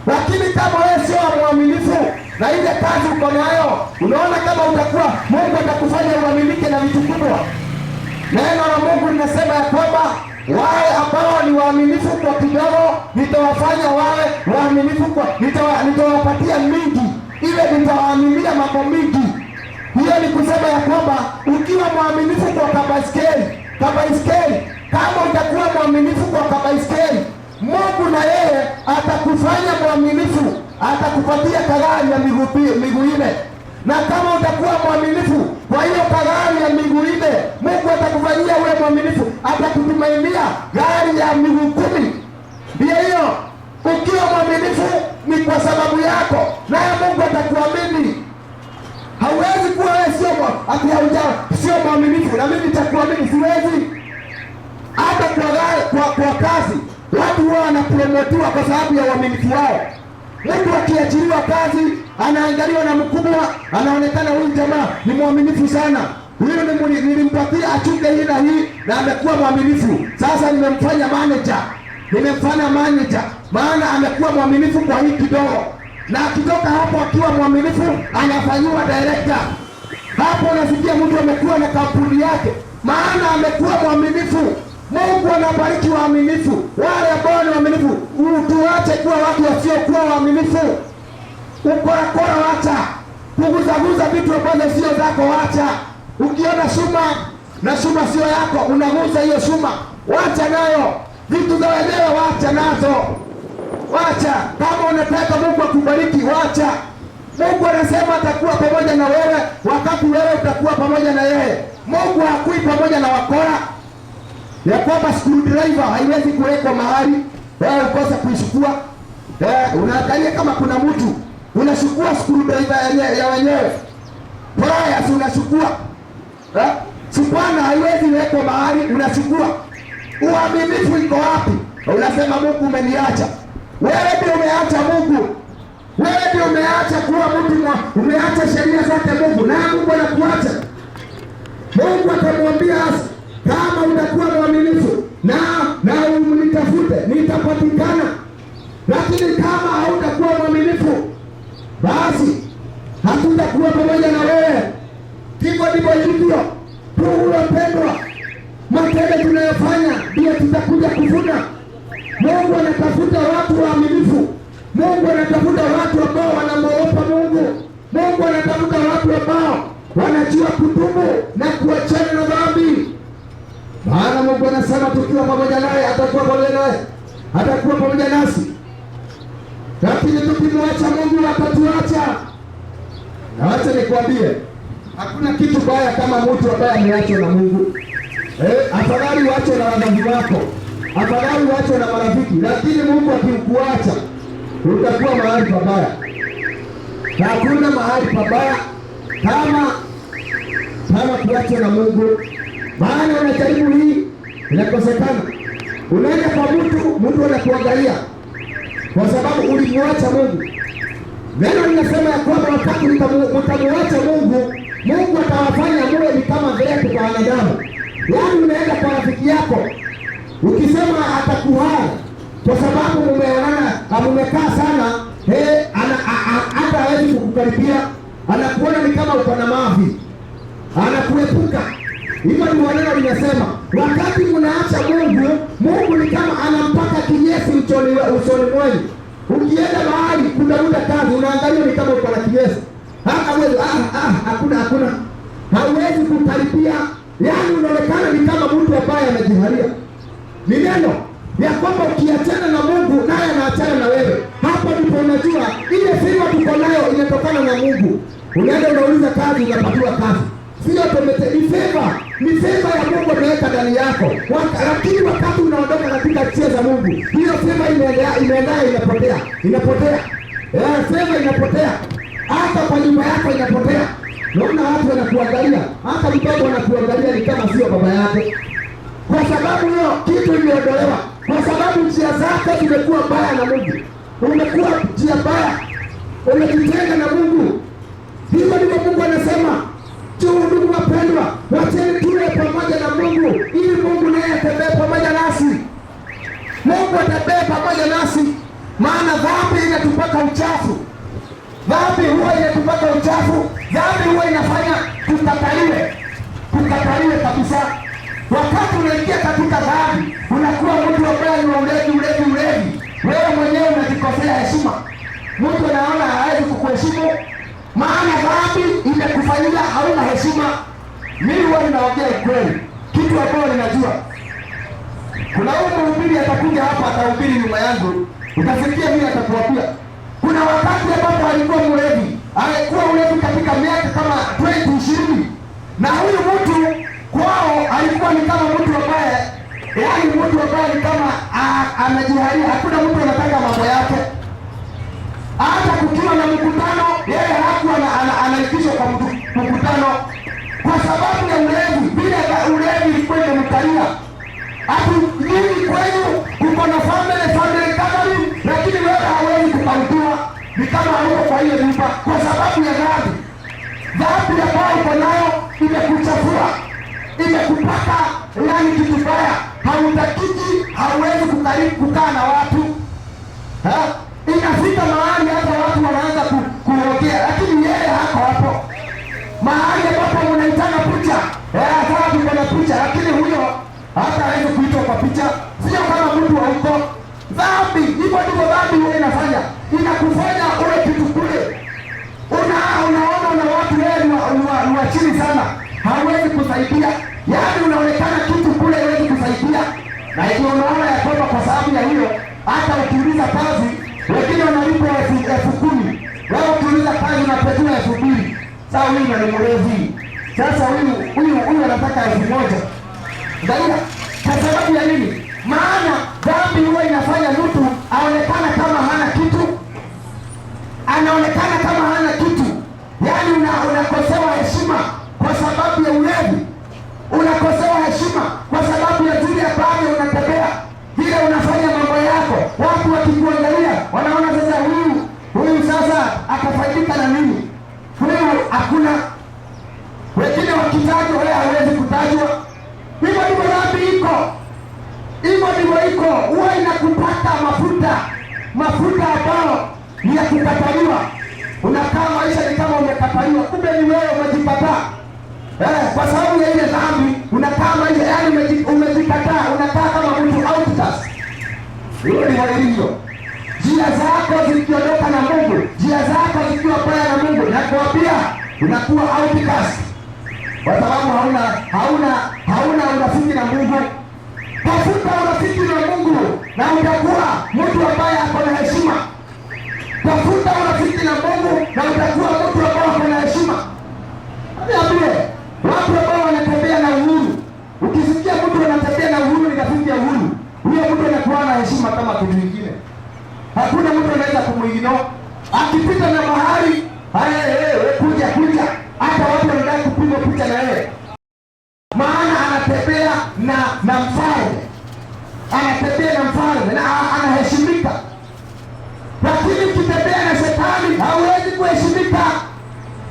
Lakini kama wewe sio mwaminifu na ile kazi uko nayo, unaona kama utakuwa, Mungu atakufanya uaminike na vitu kubwa. Neno la Mungu linasema ya kwamba wale ambao ni waaminifu kwa kidogo, nitawafanya wawe waaminifu nitawapatia mingi, ile nitawaaminia mambo mingi. Hiyo ni kusema ya kwamba ukiwa mwaminifu kwa kabaiskeli, kama utakuwa mwaminifu kwa kabaiskeli, Mungu na yeye atakufanya mwaminifu, atakupatia kagari ya miguu ine. Na kama utakuwa mwaminifu kwa hiyo kagari ya miguu ine, Mungu atakufanyia uwe mwaminifu, atakutumainia gari ya miguu 10. Ndiyo hiyo, ukiwa mwaminifu ni kwa sababu yako, naye Mungu atakuamini. Hauwezi kuwa wewe sio mwaminifu na mimi nitakuamini, siwezi. Hata kwa kazi watu huwa wanapromotiwa kwa sababu ya uaminifu wao. Mtu akiachiliwa kazi, anaangaliwa na mkubwa, anaonekana huyu jamaa ni mwaminifu sana, huyu nilimpatia achunge hii na hii na amekuwa mwaminifu, sasa nimemfanya manager, maana amekuwa mwaminifu kwa hii kidogo. Na akitoka hapo akiwa mwaminifu, anafanyiwa director. Hapo unasikia mtu amekuwa na kampuni yake, maana amekuwa mwaminifu. Mungu anabariki waaminifu, wale ambao ni waaminifu. Tuache kuwa watu wasiokuwa waaminifu. Ukorakora wacha, kuguzaguza vitu ambazo sio zako wacha. Ukiona shuma na shuma sio yako, unaguza hiyo shuma, wacha nayo. Vitu za wenyewe wacha nazo, wacha. Kama unataka Mungu akubariki, wacha. Mungu anasema atakuwa pamoja na wewe wakati wewe utakuwa pamoja na yeye. Mungu hakui pamoja na wakora, ya kwamba screwdriver haiwezi kuwekwa mahali wewe ukose kuishukua. Unaangalia kama kuna mtu unashukua screwdriver ya wenyewe, pliers unashukua, supana haiwezi kuwekwa mahali unashukua. Uaminifu iko wapi? Unasema Mungu umeniacha. Wewe ndio umeacha Mungu. Wewe ndio umeacha kuwa mtu, umeacha sheria zake Mungu, na Mungu anakuacha. Mungu atamwambia kama utakuwa mwaminifu na unitafute nitapatikana, lakini kama hautakuwa mwaminifu basi hatutakuwa pamoja na wewe. Hivyo ndivyo ilivyo. Wapendwa, matendo tunayofanya ndio tutakuja kuvuna. Mungu anatafuta watu waaminifu. Mungu anatafuta watu ambao wanamwogopa Mungu. Mungu anatafuta watu ambao wanajua kutubu na kuachana na dhambi. Maana Mungu anasema tukiwa pamoja naye atakuwa pamoja naye, atakuwa pamoja nasi. Lakini tukimwacha Mungu atatuacha. Na wacha nikwambie, hakuna kitu baya kama mtu ambaye ameachwa na Mungu. Afadhali uachwe na wazazi wako, afadhali uachwe na marafiki, lakini Mungu akikuacha utakuwa mahali pabaya. Hakuna mahali pabaya kama kuachwa na Mungu. Maana unajaribu hii inakosekana, unaenda kwa mtu anakuangalia kwa sababu ulimwacha Mungu. Neno linasema ya kwamba wakati mtamwacha Mungu, Mungu atawafanya muwe ni kama viatu kwa wanadamu. Yaani unaenda kwa rafiki yako ukisema atakuhara kwa sababu mumeonana, mumekaa sana, hata hawezi kukukaribia, anakuona ni kama uko na mavi, anakuepuka. Hivyo ni neno linasema wakati mnaacha Mungu, Mungu ni kama anampaka kinyesi usoni mwenu. Ukienda mahali kuna muda kazi, unaangalia ni kama uko na kinyesi. Hakuna hauwezi kukaribia. Yaani unaonekana ni kama mtu ambaye amejiharia. Ni neno ya kwamba ukiachana na Mungu naye anaachana na wewe. Hapo ndipo unajua ile sifa tuko nayo inatokana na Mungu. Unaenda unauliza kazi, unapatiwa kazi. Sio ni feva ya Mungu ameweka ndani yako. Lakini wakati unaondoka katika njia za Mungu, hiyo feva inapotea. Feva inapotea. Hata kwa nyumba yako inapotea. Naona watu wanakuangalia, hata mtoto wanakuangalia ni kama sio baba yake. Kwa sababu hiyo kitu iliondolewa. Kwa sababu njia zake zimekuwa mbaya na Mungu. Umekuwa njia mbaya. Umejitenga na Mungu. Hivyo ndivyo Mungu anasema. Ndugu wapendwa, wacheni tuwe pamoja na Mungu ili Mungu naye atembee pamoja nasi. Mungu atembee pamoja nasi, maana dhambi inatupaka uchafu. Dhambi huwa inatupaka uchafu. Dhambi huwa inafanya tukataliwe kabisa. Wakati unaingia katika dhambi, unakuwa mtu ambaye ni ulevi. Wewe mwenyewe unajikosea heshima. Mtu anaona hawezi kukuheshimu, maana dhambi imekufanyia hauna heshima. Mimi huwa ninaongea ukweli, kitu ambacho ninajua. Kuna mhubiri atakuja hapa atahubiri nyuma yangu, utasikia mimi atakuambia. Kuna wakati ambapo alikuwa mlevi, alikuwa mlevi katika miaka kama 20-20, na huyu mtu kwao alikuwa ni kama mtu ambaye, yaani mtu ambaye ni kama anajiharia. Hakuna mtu anataka mambo yake. Hata kukiwa na mkutano, yeye hakuwa anaitishwa kwa mkutano kwa sababu ya ulevi. Bila ulevi ilikuwa imemkalia. Hatu nyingi kwenu kuko na family gathering, lakini wewe hawezi kukautiwa. Ni kama huko kwa hiyo nyumba kwa sababu ya dhambi. Dhambi ambayo uko nayo imekuchafua, imekupaka ndani kitu baya. Hautakiki, hauwezi kukaa na watu. Inafika mahali hata watu wanaanza kuongea, lakini yeye hako hapo. Mahali ambapo unaitana picha, sasa tuko na picha, lakini huyo hata hawezi kuitwa kwa dhambi wewe inafanya, inakufanya uwe kitu kule. Unaona una watu wewe ni wa chini sana, hawezi kusaidia. Yaani unaonekana kitu kule, hawezi kusaidia. Na hiyo unaona ya kwamba kwa sababu ya hiyo hata ukiuliza kazi wengine wanalipa 10,000. Wewe ukiuliza kazi unapatiwa 2,000. Sasa huyu ni mlevi. Sasa huyu anataka 1,000. Ndio. Kwa sababu ya nini? Maana dhambi huwa inafanya mtu aonekana kama hana kitu. Anaonekana kama hana kitu. Yaani unakosewa heshima kwa sababu ya ulevi. Unakosewa heshima kwa sababu ya vile ambavyo unatembea, vile unafanya mambo yako. Watu wakikuangalia wanaona sasa huyu sasa atafaidika na nini? Huyu hakuna. Wengine wakitajwa wewe hawezi kutajwa. Hivyo ndivyo dhambi iko. Hivyo ndivyo iko. Huwa inakupata mafuta ambayo ni ya kukataliwa. Unakaa maisha ni kama umekataliwa, kumbe ni wewe umejikataa. Kwa sababu ya ile dhambi unakaa maisha yani umejikataa, unakaa kama mtu outcast. Hiyo ni hivyo. Njia zako zikiondoka na Mungu, njia zako zikiwa mbaya na Mungu, nakwambia unakuwa outcast. Kwa sababu hauna urafiki na Mungu. Tafuta urafiki na Mungu na utakuwa mtu ambaye ako na heshima. Tafuta urafiki na Mungu na utakuwa mtu ambaye ako na heshima. Niambie, watu ambao wanatembea na uhuru. Ukisikia mtu anatembea na uhuru ni rafiki ya uhuru, huyo mtu anakuwa na heshima kama kitu kingine. Hakuna mtu anaweza kumuignore. Akipita na mahali, kuja. Hata watu wanataka kupiga picha na yeye. Maana anatembea na mfalme. Anatembea na mfalme na anaheshimika. Lakini ukitembea na shetani hauwezi kuheshimika.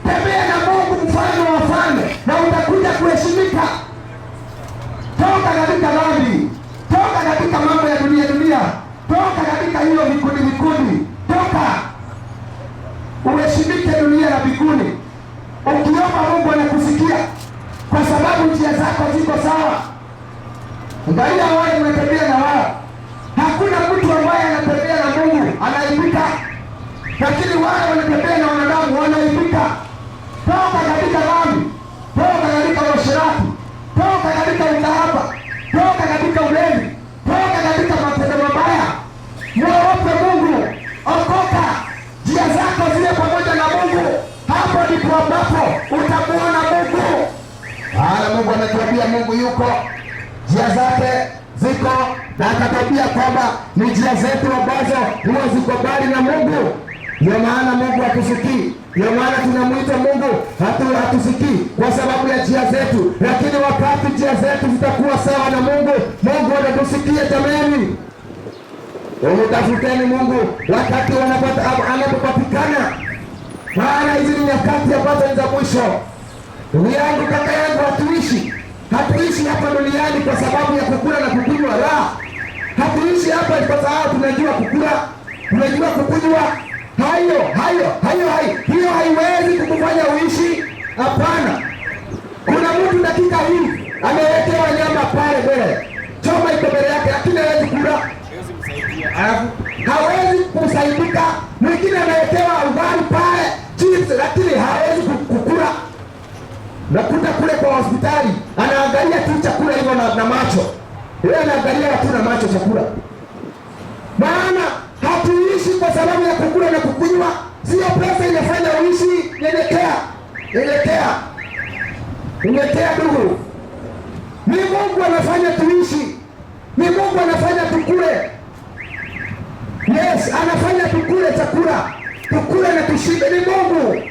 Tembea na Mungu mfalme wa wafalme na utakuja kuheshimika. Toka katika dhambi. Toka katika mambo ya dunia. Toka katika hiyo vikundi. Toka. Uheshimike dunia na mbinguni. Ukiomba Mungu anakusikia kwa sababu njia zako ziko sawa. Angalia wale unatembea na wao. Hakuna mtu ambaye anatembea na Mungu anaibika. Lakini wale wanatembea na wanadamu wanaibika. Toka katika dhambi. Toka katika uasherati. Toka katika ukahaba. Toka katika ulevi. Toka katika matendo mabaya. Muogope Mungu. Okoka. Njia zako ziwe pamoja na Mungu. Hapo ndipo ambapo utamuona Mungu. Mungu ametuambia Mungu yuko. Njia zake ziko na akatambia kwamba ni njia zetu ambazo huwa ziko mbali na Mungu. Ndio maana Mungu hatusikii. Ndio maana tunamwita Mungu hatusikii kwa sababu ya njia zetu. Lakini wakati njia zetu zitakuwa sawa na Mungu, Mungu atatusikia. Jamani, umtafuteni Mungu wakati anapopatikana, maana hizi ni nyakati ambazo ni za mwisho. Ndugu yangu, kaka yangu, hatuishi hapa duniani kwa sababu ya kukula na kukunywa. La, hatuishi hapa kwa sababu tunajua kukula, tunajua kukunywa. Hiyo haiwezi kukufanya uishi. Hapana. Kuna mtu dakika hii amewekewa nyama pale mbele, choma iko mbele yake, lakini hawezi kula, hawezi kusaidika. Mwingine amewekewa ugali pale, chips, lakini hawezi kukula. Nakuta kule kwa hospitali anaangalia tu chakula hivyo na macho. Yeye anaangalia tu na macho chakula. Maana hatuishi kwa sababu ya kukula na kukunywa. Sio pesa inafanya uishi. Nyenyekea ndugu. Ni Mungu anafanya tuishi. Ni Mungu anafanya tukule. Yes, anafanya tukule chakula. Tukule na tushibe, ni Mungu.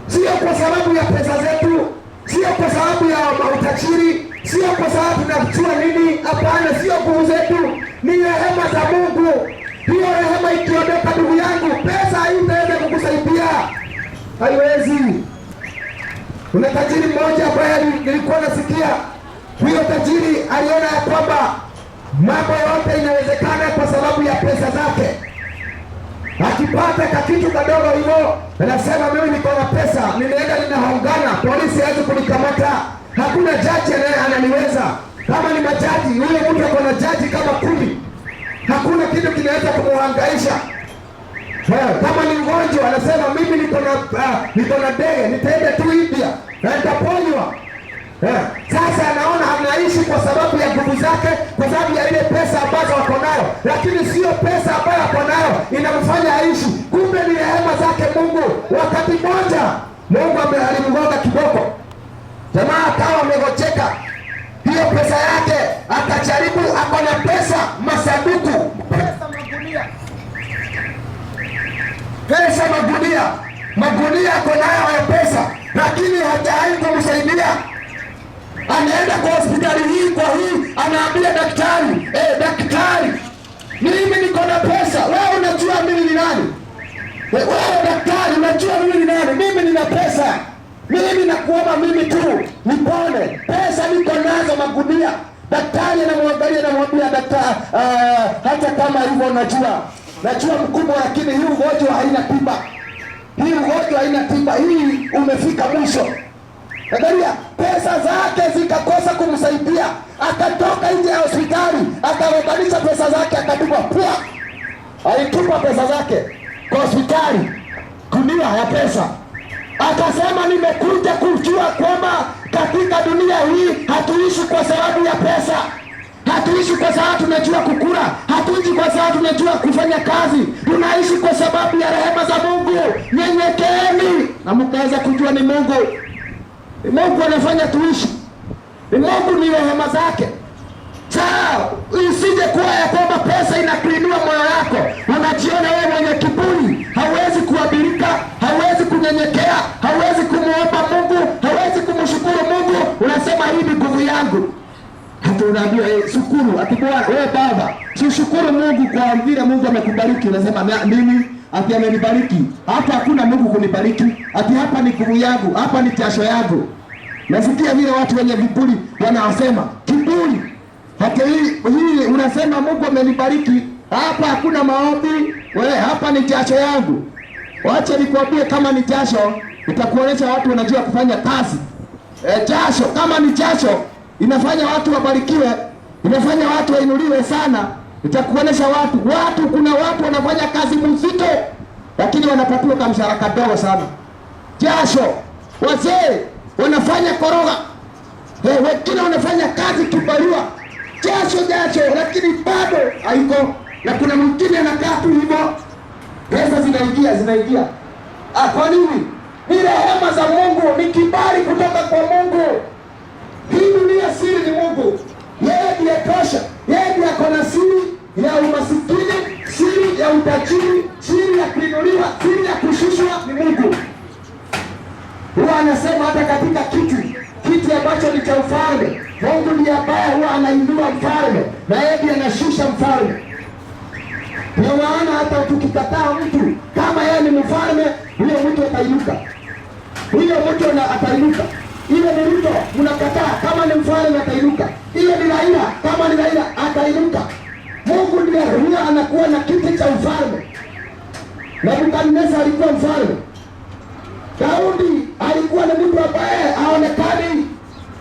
Sio kwa sababu ya pesa zetu, sio kwa sababu ya utajiri, sio kwa sababu tunachua nini. Hapana, sio nguvu zetu, ni rehema za Mungu. Hiyo rehema ikiondoka, ndugu yangu, pesa haitaweza kukusaidia. Haiwezi. Kuna tajiri mmoja ambaye nilikuwa nasikia, huyo tajiri aliona ya kwamba mambo yote inawezekana kwa sababu ya pesa zake. Akipata kakitu kadogo hivyo, anasema mimi niko na pesa, nimeenda ninahaungana, polisi hawezi kunikamata, hakuna jaji ananiweza. Kama ni majaji, yule mtu ako na jaji kama 10. hakuna kitu kinaweza kumuhangaisha. Kama ni mgonjwa anasema mimi niko na dege, nitaenda tu India na nitaponywa. Sasa anaona anaishi kwa sababu ya nguvu zake, kwa sababu ya ile pesa ambazo wako nayo, lakini sio pesa ambayo ako nayo inamfanya aishi. Kumbe ni rehema zake Mungu. Wakati mmoja Mungu alimgonga kiboko, jamaa akawa amegocheka. Hiyo pesa yake akajaribu, ako na pesa masanduku, pesa magunia ako nayo ya pesa, lakini hajawahi kumsaidia. Anaenda kwa hospitali hii kwa hii, anaambia daktari, daktari, mimi niko na pesa. Wewe unajua mimi ni nani? Wewe daktari, unajua mimi ni nani? Mimi nina pesa. Mimi nakuomba mimi tu nipone. Pesa niko nazo magunia. Daktari anamwangalia, anamwambia daktari, hata kama hivyo najua mkubwa, lakini hii ugonjwa haina tiba. Hii ugonjwa haina tiba. Hii umefika mwisho. Angalia, pesa zake zikakosa kumsaidia. Akatoka nje ya hospitali, akaunganisha pesa zake, akatupa pua. Alitupa pesa zake kwa hospitali, gunia ya pesa. Akasema nimekuja kujua kwamba katika dunia hii hatuishi kwa sababu ya pesa. Hatuishi kwa sababu tunajua kukula, hatuishi kwa sababu tunajua kufanya kazi. Tunaishi kwa sababu ya rehema za Mungu. Nyenyekeeni na mkaweza kujua ni Mungu. Mungu anafanya tuishi. Mungu ni rehema zake. Sawa, isije kuwa ya kwamba pesa inakuinua moyo wako. Unajiona wewe mwenye kiburi, hauwezi kuadilika, hauwezi kunyenyekea, hauwezi kumuomba Mungu, hauwezi kumshukuru Mungu. Unasema hii ni nguvu yangu. Hata unaambiwa shukuru, ati Bwana wewe Baba, shukuru Mungu kwa vile Mungu amekubariki. Unasema mimi ati amenibariki. Hapa hakuna Mungu kunibariki. Ati hapa ni nguvu yangu, hapa ni jasho yangu. Nasikia vile watu wenye viburi wanasema kiburi. Hata hii unasema Mungu amenibariki. Hapa hakuna maombi. Wewe hapa ni jasho yangu. Wacha nikwambie, kama ni jasho itakuonyesha watu wanajua kufanya kazi. Jasho kama ni jasho inafanya watu wabarikiwe, inafanya watu wainuliwe sana. Itakuonyesha kuna watu wanafanya kazi mzito lakini wanapatiwa kamshahara kadogo sana. Jasho, wazee wanafanya koroga, wengine wanafanya kazi kibaliwa, jasho lakini bado haiko. Na kuna mwingine anakaa tu hivyo, pesa zinaingia. Kwa nini? Ni rehema za Mungu, ni kibali kutoka kwa Mungu. Hii dunia siri ni Mungu. Yeye ndiye tosha. Yeye ndiye ako na siri ya umasikini, siri ya utajiri, siri ya kuinuliwa, siri ya kushushwa ni Mungu. Huwa anasema hata katika kiti ambacho ni cha ufalme, Mungu ndiye ambaye huwa anainua mfalme na yeye ndiye anashusha mfalme. Ndio maana hata tukikataa mtu kama yeye ni mfalme, huyo mtu atainuka. Ile ni Ruto, unakataa kama ni mfalme atainuka. Ile ni Raila, kama ni Raila atainuka. Mungu ndiye huyo anakuwa na kiti cha ufalme. Nebukadneza alikuwa mfalme. Daudi alikuwa ni mtu ambaye haonekani,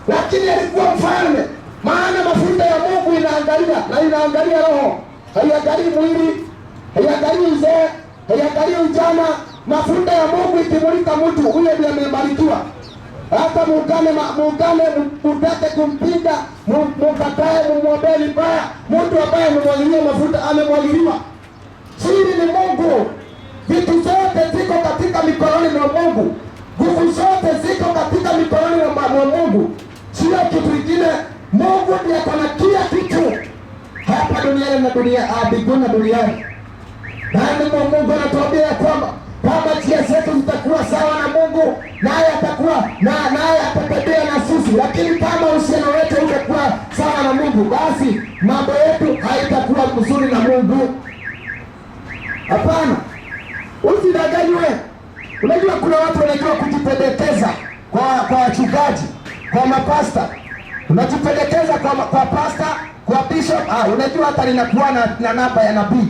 lakini alikuwa mfalme. Maana mafuta ya Mungu inaangalia roho. Haiangalii mwili, haiangalii uzee, haiangalii ujana. Mafuta ya Mungu ikimulika mtu, huyo ndiye amebarikiwa. Hata muungane mutake kumpinga, mukatae, mumwombee vibaya, mtu ambaye amemwagiliwa mafuta amemwagiliwa. Siri ni Mungu. Vitu zote ziko katika mikononi mwa Mungu. Nguvu zote ziko katika mikononi mwa Mungu, sio kitu kingine. Mungu ndiye ako na kila kitu hapa duniani na mbinguni na duniani. Nani mwa Mungu anatuambia kwamba kama njia zetu zitakuwa sawa na Mungu, naye atatembea na sisi. Lakini kama uhusiano wetu utakuwa sawa na Mungu, basi mambo yetu haitakuwa mzuri na Mungu. Hapana, usidanganywe. Unajua kuna watu wanajua kujipendekeza kwa wachungaji, kwa mapasta. Unajipendekeza kwa pasta, kwa bishop. Unajua hata ninakuwa na namba ya nabii.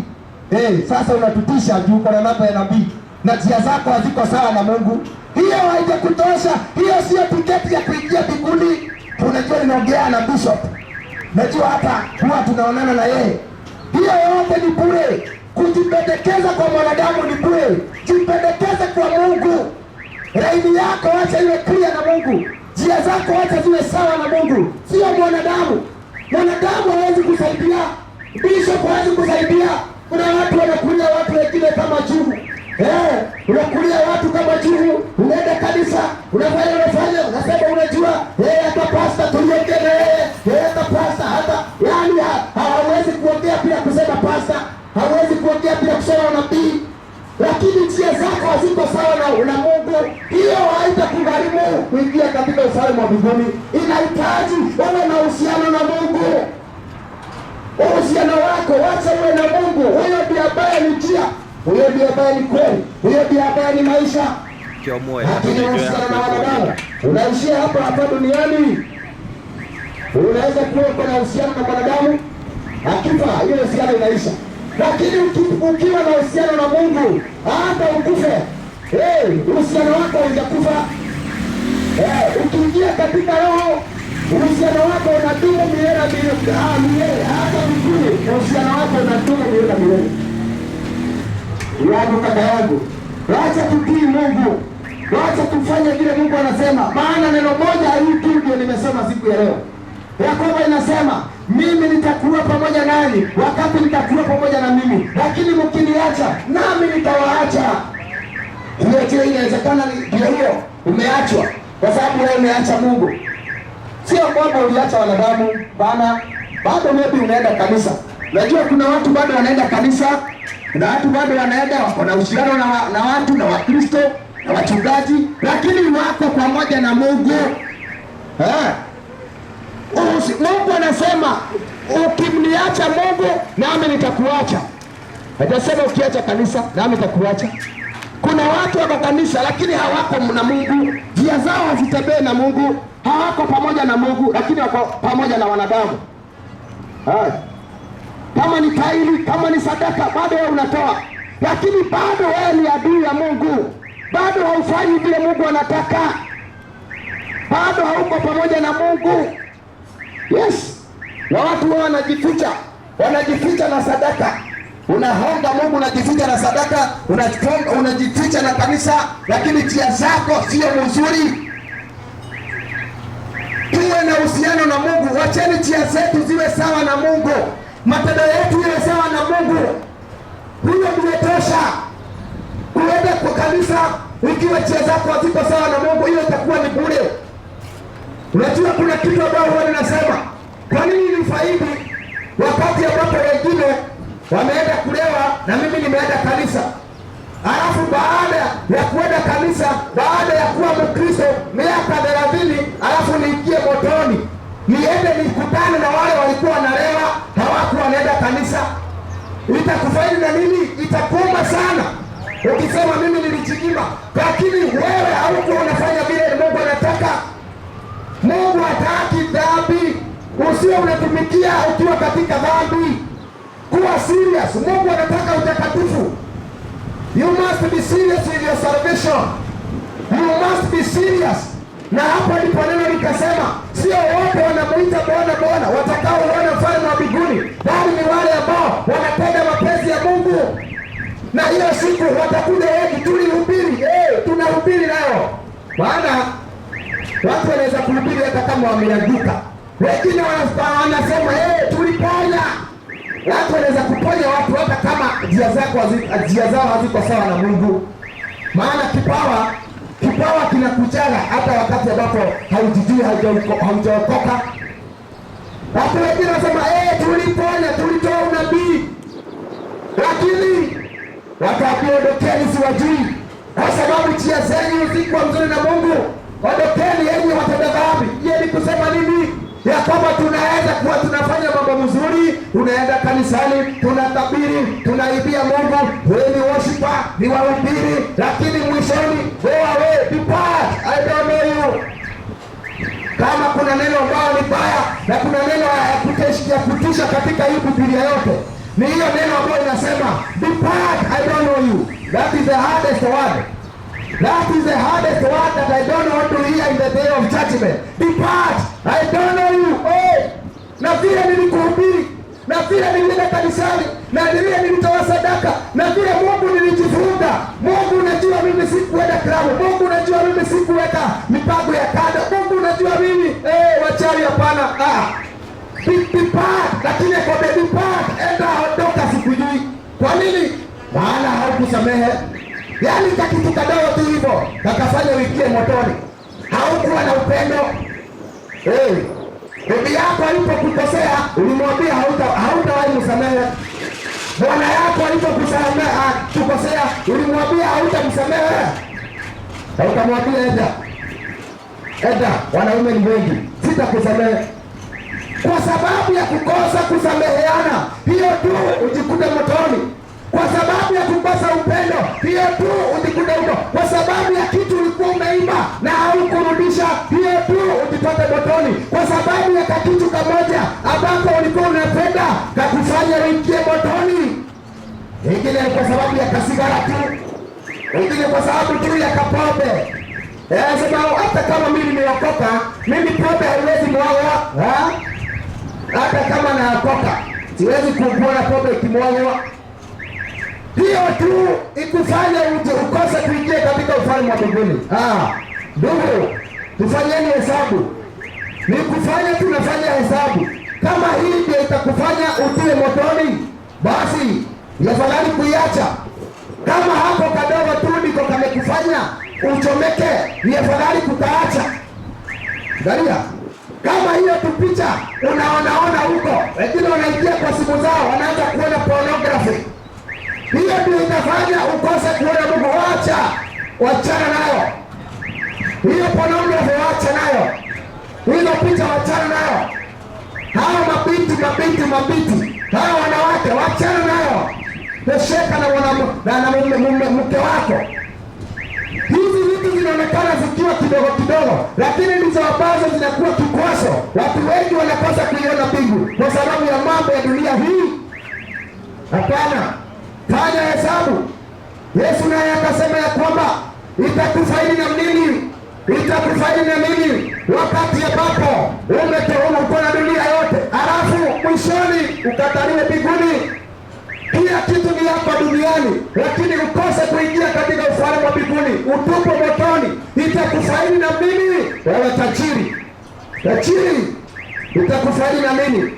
Sasa unatutisha juu kwa namba ya nabii na njia zako haziko sawa na Mungu. Hiyo haijakutosha. Hiyo sio tiketi ya kuingia mbinguni. Unajua ninaongea na bishop, najua hata huwa tunaonana na yeye. Hiyo yote ni bure. Kujipendekeza kwa mwanadamu ni bure. Jipendekeze kwa Mungu. Laini yako wacha iwe clear na Mungu. Njia zako wacha ziwe sawa na Mungu, sio mwanadamu. Mwanadamu hawezi kusaidia, bishop hawezi kusaidia. Kuna watu wanakulia watu wengine kama chungu. Unakulia watu kama chungu, unaenda kanisa, unafanya, unasema unajua, hata pasta tuliongea na yeye, hata pasta hata, yani hawezi kuongea bila kusema pasta, hawezi kuongea bila kusema nabii. Lakini njia zako haziko sawa na Mungu, hiyo haitakugharimu kuingia katika ufalme wa mbinguni. Inahitaji wewe na uhusiano na Mungu. Uhusiano wako wacha uwe na Mungu. Huyo ndiye ambaye ni njia, huyo ndiye ambaye ni kweli, huyo ndiye ambaye ni maisha. Lakini uhusiano na wanadamu unaishia hapa duniani. Unaweza kuwa na uhusiano na mwanadamu, akifa hiyo uhusiano inaisha. Lakini ukiwa na uhusiano na Mungu, hata ukufe, uhusiano wako haujakufa. Ukiingia katika roho, uhusiano wako unadumu milele na milele. Hata mbinguni uhusiano wako unadumu milele na milele. Yangu kaka yangu, wacha tutii Mungu, wacha tufanye vile Mungu anasema. Maana neno moja hili tu ndio nimesema siku ya leo, ya kwamba inasema mimi nitakuwa pamoja nanyi wakati nitakuwa pamoja na mimi, lakini mkiniacha nami nitawaacha. Hiyo inawezekana ndio hiyo umeachwa kwa sababu wewe umeacha Mungu. Sio kwamba uliacha wanadamu bana, bado maybe unaenda kanisa. Najua kuna watu bado wanaenda kanisa, na watu bado wanaenda wako na uhusiano na watu na Wakristo na wachungaji, lakini wako pamoja na Mungu. Mungu anasema ukimniacha Mungu nami nitakuacha. Hajasema ukiacha kanisa nami nitakuacha. Kuna watu wako kanisa lakini hawako na Mungu, njia zao hazitembei na Mungu, hawako pamoja na Mungu, lakini wako pamoja na wanadamu. Kama ni taili, kama ni sadaka, bado wewe unatoa, lakini bado wewe ni adui ya Mungu, bado haufanyi vile Mungu anataka, bado hauko pamoja na Mungu. Yes, na watu wao wanajificha na sadaka. Unahonga Mungu, unajificha na sadaka, unajificha na kanisa, lakini njia zako sio nzuri. Tuwe na uhusiano na Mungu, wacheni njia zetu ziwe sawa na Mungu, matendo yetu iwe sawa na Mungu. Huyo ndiye tosha. Uende kwa kanisa ikiwa njia zako haziko sawa na Mungu, hiyo itakuwa ni bure. Unajua kuna kitu ambao huwa ninasema, kwa nini nifaidi wakati ambapo wengine wameenda kulewa na mimi nimeenda kanisa, alafu baada ya kuenda kanisa, baada ya kuwa Mkristo miaka 30, alafu niingie motoni, niende nikutane na wale walikuwa wanalewa, hawakuwa wanaenda kanisa? Itakufaidi na nini? Itakuuma sana ukisema mimi nilijinyima, lakini wewe haukuwa unafanya vile Mungu anataka. Mungu hataki dhambi, usio unatumikia ukiwa katika dhambi. Kuwa serious. Mungu anataka utakatifu. You must be serious with your salvation. You must be serious. Na hapo ndipo neno likasema, sio wote wanamuita Bwana Bwana watakao uona ufalme wa mbinguni, bali ni wale ambao wanatenda mapenzi ya Mungu. Na hiyo siku watakuja wengi. Tulihubiri, tunahubiri leo, maana watu wanaweza kuhubiri hata kama wameanguka. Wengine wanasema tuliponya. Watu wanaweza kuponya watu hata kama njia zao haziko sawa na Mungu. Maana kipawa kinakujaga hata wakati ambapo haujijui, haujaokoka. Watu wengine wanasema tuliponya, tulitoa unabii, lakini watakuondokeni siwajui, kwa sababu njia zenyu ziko nzuri na Mungu. Ondokeni yenye watenda dhambi. Je, ni kusema nini? Ya kwamba tunaweza kuwa tunafanya mambo mzuri, tunaenda kanisani, tunatabiri, tunaibia Mungu, wewe ni worshiper, ni wahubiri, lakini mwishoni go away, depart, I don't know you. Kama kuna neno ambalo ni baya na kuna neno ya kutisha katika hii Biblia yote, ni hiyo neno ambayo inasema depart, I don't know you. That is the hardest word. That is the hardest word that I don't want to hear in the day of judgment. Depart, I don't know you. Na vile nilikuhubiri, na vile nilienda kanisani, na vile nilitoa sadaka, na vile Mungu nilijifunga. Mungu unajua mimi sikuenda klabu. Mungu unajua mimi sikuweka mipango ya kanda. Mungu unajua mimi wachawi hapana. Depart, lakini kwa depart, enda ondoka, sikujui. Kwa nini? Maana haukusamehe. Yaani kakitu kadogo tu hivyo kakafanya uingie motoni. Haukuwa na upendo. Bibi yako alipokukosea ulimwambia hautawahi msamehe. Bwana yako alipokusamehe kukosea ulimwambia hautamsamehe. Hautamwambia enda, wanaume ni wengi, sitakusamehe. Kwa sababu ya kukosa kusameheana, hiyo tu ujikute motoni. Kwa sababu ya kukosa upendo, hiyo tu ujikute huko. Kwa sababu ya kitu ulikuwa umeiba na haukurudisha, hiyo tu ujipate motoni. Kwa sababu ya kitu kamoja ambapo ulikuwa unapenda kakufanya uingie motoni. Ingine kwa sababu ya kasigara tu, ingine kwa sababu tu ya kapombe. Sema hata kama mimi nimeokoka, mimi pombe haiwezi mwaga. Hata kama naokoka, siwezi kuona pombe ikimwagwa. Hiyo tu ikufanya ukose kuingia katika ufalme wa mbinguni. Ndugu, tufanyeni hesabu. Ni kufanya tunafanya hesabu. Kama hii ndio itakufanya utie motoni, basi ni afadhali kuiacha. Kama hapo kadogo tu ndiko kamekufanya uchomeke, ni afadhali kutaacha. Angalia, kama hiyo tu picha unaona huko, wengine wanaingia kwa simu zao, wanaanza kuona pornography. Hiyo ndio itafanya ukose kuona Mungu. Wachana nayo. Hiyo pornography wacha nayo. Hizo picha wachana nayo. Hao mabinti, hao wanawake wachana nayo. Tesheka na mke wako. Hizi vitu zinaonekana zikiwa kidogo, lakini ndizo ambazo zinakuwa kikwazo. Watu wengi wanakosa kuiona mbingu kwa sababu ya mambo ya dunia hii. Hapana, fanya hesabu. Yesu naye akasema ya kwamba itakufaidi na nini wakati ambapo uko na dunia yote, alafu mwishoni ukataliwe mbinguni. Kila kitu ni hapa duniani, lakini ukose kuingia katika ufalme wa mbinguni, utupo motoni. Itakufaidi na nini? Wewe tajiri, itakufaidi na nini?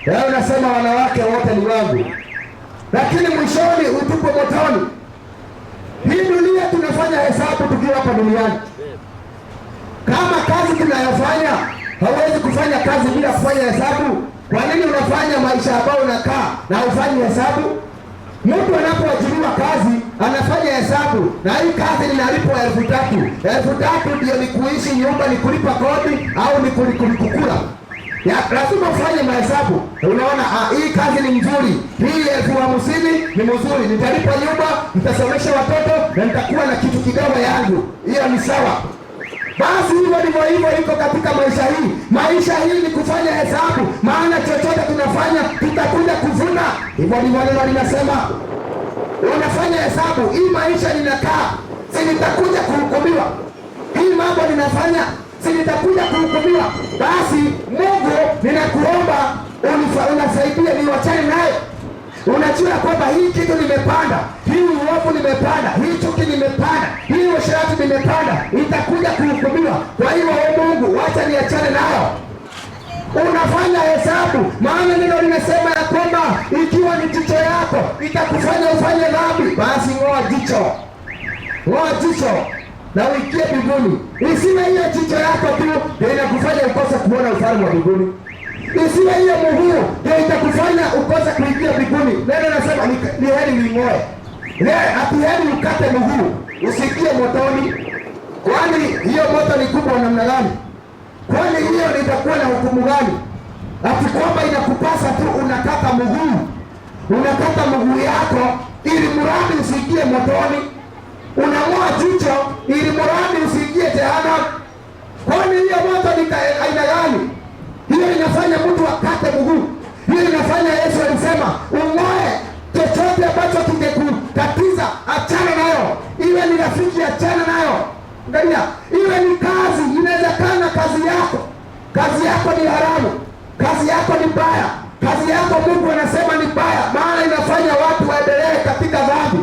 Wewe unasema wanawake wote ni wangu, lakini mwishoni utupo motoni. Hii dunia tunafanya hesabu tukiwa hapa duniani. Kama kazi tunayofanya, hauwezi kufanya kazi bila kufanya hesabu. Kwa nini unafanya maisha ambayo unakaa na ufanyi hesabu? Mtu anapoajiriwa kazi anafanya hesabu, na hii kazi ninalipwa 3,000. 3,000 ndio ni kuishi nyumba, ni kulipa kodi au ni kukula. Lazima ufanye mahesabu. Unaona, hii kazi ni nzuri, hii 50,000 ni mzuri, nitalipa nyumba, nitasomesha watoto na nitakuwa na kitu kidogo yangu, hiyo ni sawa. Basi hivyo iko katika maisha hii. Maisha hii ni kufanya hesabu, maana chochote tunafanya tutakuja kuvuna. Hivyo ndivyo neno linasema. Unafanya hesabu, hii maisha ninakaa, si nitakuja kuhukumiwa. Hii mambo ninafanya, si nitakuja kuhukumiwa. Basi Mungu, ninakuomba unasaidia niwachane naye. Unajua kwamba hii kitu nimepanda, hii uovu nimepanda, hii chuki nimepanda, hii uasherati nimepanda, itakuja kuhukumiwa. Kwa hiyo Mungu, wacha niachane nayo. Unafanya hesabu, maana neno linasema ya kwamba ikiwa ni jicho yako itakufanya ufanye dhambi, basi ng'oa jicho na uingie mbinguni. Isiwe hiyo jicho yako tu ndio inakufanya ukose kuona ufalme wa mbinguni. Isiwe hiyo mguu ndio itakufanya ukose kuingia mbinguni. Neno nasema ni heri uing'oe. Ati heri ukate mguu usikie motoni. Kwani hiyo moto ni kubwa namna gani? Kwani hiyo itakuwa na hukumu gani? Ati kwamba inakupasa tu unakata mguu yako ili mradi usiingie motoni. Unang'oa jicho ili mradi usiingie jehanamu. Kwani hiyo moto ni aina gani? Hiyo inafanya mtu akate mguu. Hiyo inafanya Yesu alisema ung'oe chochote ambacho kingekutatiza, achana nayo. Iwe ni rafiki, achana nayo. Angalia, iwe ni kazi, inawezekana kazi yako ni haramu, kazi yako ni mbaya, Kazi yako Mungu anasema ni mbaya, maana inafanya watu waendelee katika dhambi.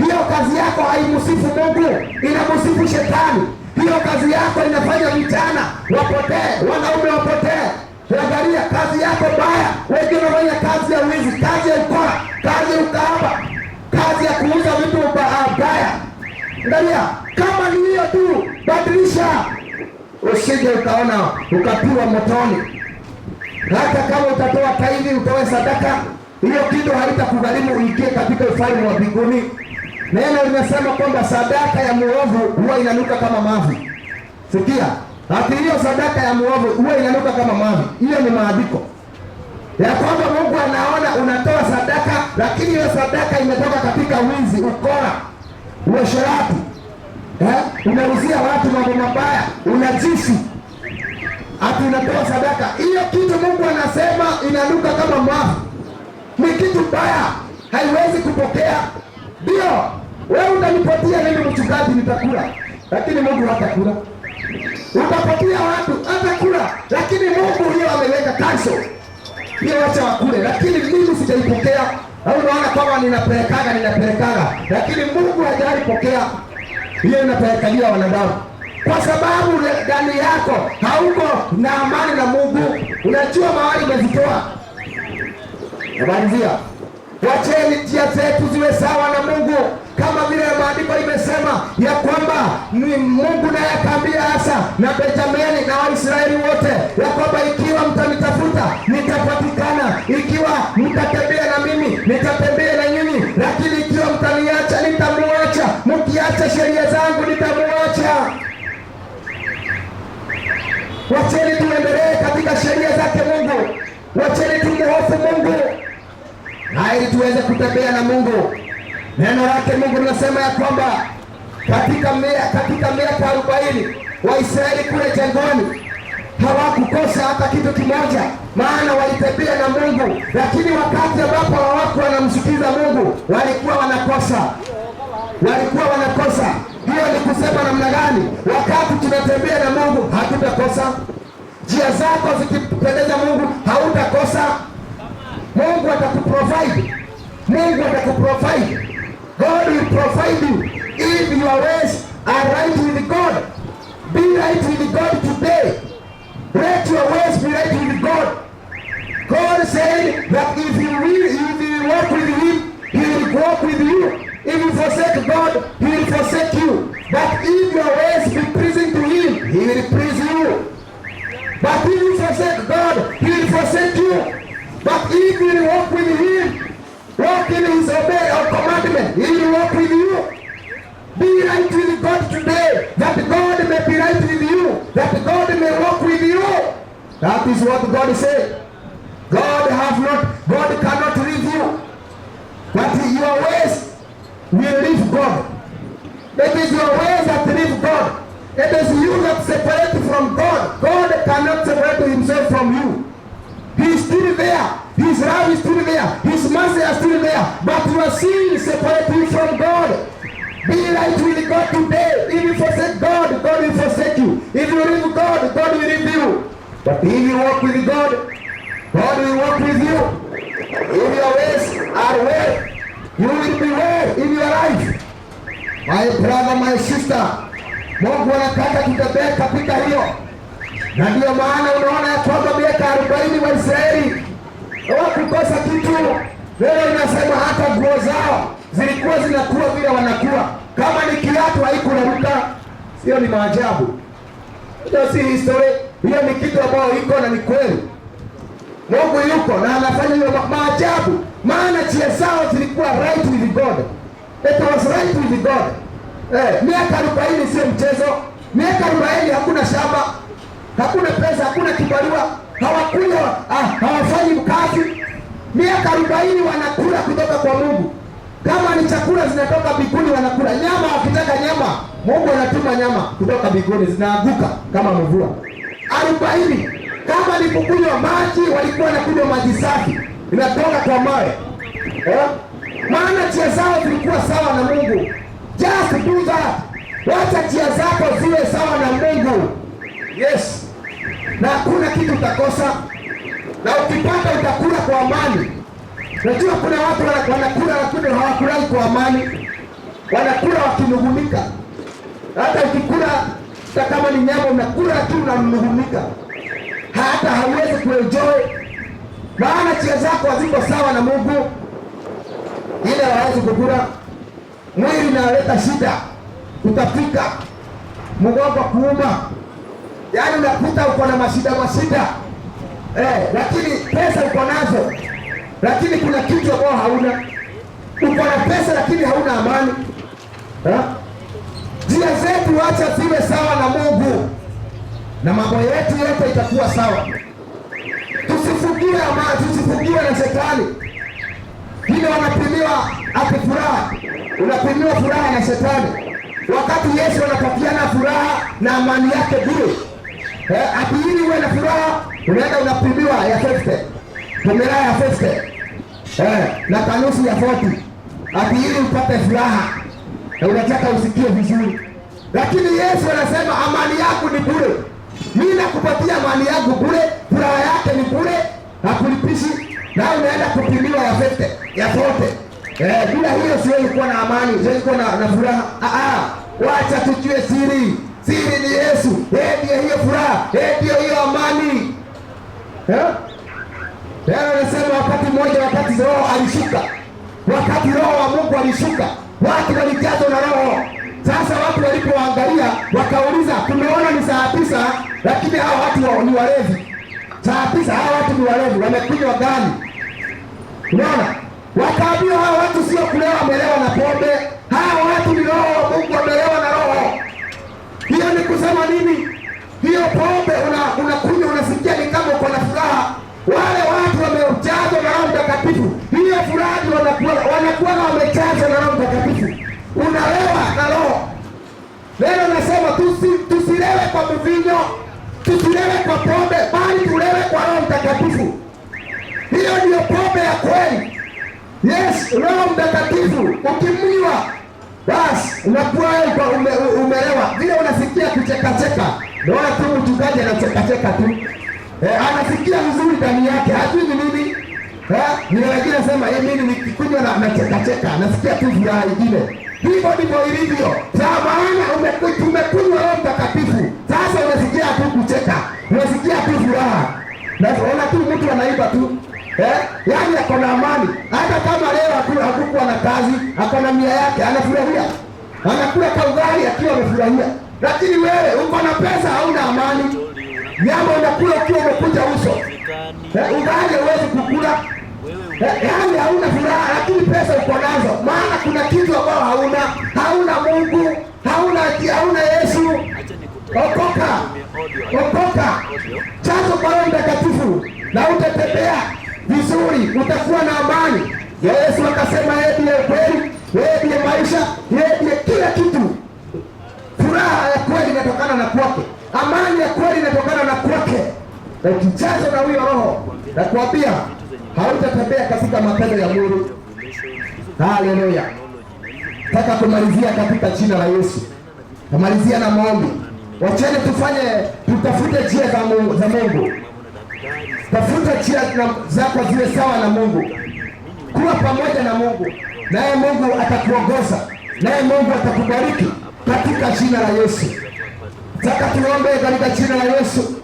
Hiyo kazi yako haimsifu Mungu, inamsifu Shetani. Hiyo kazi yako inafanya vijana wapotee, wanaume wapotee. Angalia kazi yako mbaya. Wengine wanafanya kazi ya wizi, kazi ya ukora, kazi ya ukahaba, kazi ya kuuza vitu mbaya. Angalia, kama ni hiyo tu, badilisha, usije ukaona ukatiwa motoni. Hata kama utatoa tairi, utoe sadaka, hiyo kitu haitakugharimu uingie katika ufalme wa mbinguni. Neno linasema kwamba sadaka ya muovu huwa inanuka kama mavi. Sikia, ati hiyo sadaka ya muovu huwa inanuka kama mavi. Hiyo ni maandiko ya kwamba Mungu anaona unatoa sadaka, lakini hiyo sadaka imetoka katika wizi, ukora, uasherati, unauzia watu mambo mabaya, unajisi, ati unatoa sadaka. Hiyo kitu Mungu anasema inanuka kama mavi, ni kitu mbaya, haiwezi kupokea. Ndio wewe unanipatia nini mchungaji, nitakula, lakini Mungu hatakula. Utapatia watu hatakula, lakini Mungu hiyo ameweka cancel. Hiyo wacha wakule, lakini mimi sijaipokea. Au unaona kwamba ninapelekaga, lakini Mungu hajaipokea. Hiyo inapelekania wanadamu, kwa sababu ndani yako hauko na amani na Mungu. Unajua mahali umezitoa. Nabanzia, wacheni njia zetu ziwe sawa na Mungu, kama vile maandiko imesema ya kwamba ni Mungu naye akaambia Asa na Benjamini na Waisraeli wote ya kwamba ikiwa mtanitafuta nitapatikana, ikiwa mtatembea na mimi nitatembea na nyinyi, lakini ikiwa mtaniacha nitamuacha, mkiacha sheria zangu nitamuacha. Wacheni tuendelee katika sheria zake Mungu, wacheni tumuhofu Mungu na ili tuweze kutembea na Mungu. Neno lake Mungu linasema ya kwamba katika miaka 40 Waisraeli kule jangwani hawakukosa hata kitu kimoja, maana walitembea na Mungu. Lakini wakati ambapo hawakuwa wanamsikiza Mungu, walikuwa wanakosa. Hiyo ni kusema namna gani? Wakati tunatembea na Mungu hatutakosa. Njia zako zikipendeza Mungu hautakosa. Mungu atakuprovide. God will provide you if your ways are right with God. Be right with God today. Let your ways be right with God. God said that if you walk with Him, He will walk with you. If you forsake God, He will forsake you. But if your ways be pleasing to Him, He will please you. But if you forsake God, He will forsake you. But if you walk with Him, walk in His commandment, He will walk with you. Be right with God today, that God may be right with you, that God may walk with you. That is what God said. God cannot leave you, but your ways will leave God. It is your ways that leave God. It is you that separate from God. God cannot separate Himself from you. He is still there. His love is still there. His mercy is still there. But your sin separates you from God. Be right with God today. If you forsake God, God will forsake you. If you leave God, God will leave you. But if you walk with God, God will walk with you. If your ways are well, you will be well in your life. My brother, my sister, Mungu anataka tutembee katika hiyo. Na ndio maana unaona ya kwamba miaka 40 Waisraeli hawakukosa kitu. Leo inasema hata nguo zao zilikuwa zinakuwa vile wanakuwa. Kama ni kiatu haikuraruka. Sio ni maajabu. Hiyo si history. Hiyo ni kitu ambayo iko na ni kweli. Mungu yuko na anafanya hiyo maajabu. Maana njia zao zilikuwa right with God. It was right with God. Miaka 40 sio mchezo. Miaka 40 hakuna shamba, hakuna pesa, hakuna kibarua, hawafanyi kazi. Miaka 40 wanakula kutoka kwa Mungu. Kama ni chakula zinatoka mbinguni wanakula. Nyama wakitaka nyama, Mungu anatuma nyama kutoka mbinguni zinaanguka kama mvua. 40 kama ni kukunywa maji, walikuwa wanakunywa maji safi inatoka kwa mawe. Maana njia zao zilikuwa sawa na Mungu. Just do that. Wacha njia zako ziwe sawa na Mungu. Yes. Na hakuna kitu utakosa. na ukipata utakula kwa amani. Najua kuna watu wanakula lakini hawakulai kwa amani, wanakula wakinung'unika. Hata ukikula hata kama ni nyama unakula lakini unanung'unika, hata hauwezi kuenjoy, maana njia zako haziko sawa na Mungu. Ile hawezi kukula, mwili unaleta shida, utafika mgongo kuuma, yaani unakuta uko na mashida lakini pesa uko nazo, lakini kuna kitu ambao hauna. Uko na pesa lakini hauna amani. Njia zetu acha ziwe sawa na Mungu na mambo yetu yote itakuwa sawa. Tusifungiwe amani, tusifungiwe na shetani. Hilo wanapimiwa ati furaha, unapimiwa furaha na shetani, wakati Yesu anapatiana furaha na amani yake bure. Ati ili uwe na furaha unaenda unapimiwa ya 50, tumira ya 50 na kanusu ya 40, ati ili upate furaha na unataka usikie vizuri. Lakini Yesu anasema amani yako ni bure. Mimi nakupatia amani yangu bure, furaha yake ni bure, hakulipishi, na unaenda kupimiwa ya 50 ya 40. Bila hiyo siwezi kuwa na amani, siwezi kuwa na furaha. Wacha tujue siri. Siri ni Yesu. Ndiyo hiyo furaha, ndiyo hiyo amani. Anasema wakati mmoja, wakati Roho alishuka, wakati Roho wa Mungu alishuka, watu walijazwa na Roho. Sasa watu walipoangalia wakauliza, tumeona ni saa 9 lakini hao watu ni walevi. Saa 9 hao watu ni walevi, wamekunywa gani? Unaona? Wakaambiwa hao watu sio kulewa, wamelewa na pombe. Hao watu ni Roho wa Mungu, wamelewa na Roho. Hiyo ni kusema nini? Hiyo pombe unakunywa, unasikia ni kama uko na furaha. Wale watu wamejazwa na Roho Mtakatifu, hiyo furaha wanakuwa wamejazwa na Roho Mtakatifu. Unalewa na Roho. Neno nasema tusilewe kwa mvinyo, tusilewe kwa pombe, bali tulewe kwa Roho Mtakatifu. Hiyo ndio pombe ya kweli. Yes, Roho Mtakatifu ukimnywa, basi unakuwa umelewa. Vile unasikia kucheka. Naona tu mchungaji anacheka tu. Anasikia vizuri ndani yake, hajui ni nini. Ni wengine sema mimi nikikunywa na cheka, nasikia tu furaha nyingine. Hivyo ndivyo ilivyo. Maana umekunywa Roho Mtakatifu. Sasa unasikia tu kucheka, unasikia tu furaha. Na unaona tu mtu anaimba tu. Yaani ako na amani. Hata kama leo hakukuwa na kazi, ako na mia yake, anafurahia. Anakula kaugali akiwa amefurahia. Lakini wewe uko na pesa, hauna amani. Nyama unakula ukiwa umekunja uso. Ugali huwezi kukula. Yaani hauna furaha, lakini pesa uko nazo. Maana kuna kitu ambao hauna Mungu, hauna Yesu. Okoka. Chanzo kwa Roho Mtakatifu na utatembea vizuri, utakuwa na amani. Yesu akasema yeye ndiye kweli, yeye ndiye maisha, yeye ndiye kila kitu. Furaha ya kweli inatokana na kwake. Amani ya kweli inatokana na kwake. Na ukijazo na huyo Roho, na kuambia hautatembea katika matendo ya mwili. Haleluya. Nataka kumalizia katika jina la Yesu. Kumalizia na maombi. Wacheni tutafute njia za Mungu. Tafuta njia zako ziwe sawa na Mungu. Kuwa pamoja na Mungu, naye Mungu atakuongoza, naye Mungu atakubariki katika jina la Yesu. Nataka tuombe katika jina la Yesu.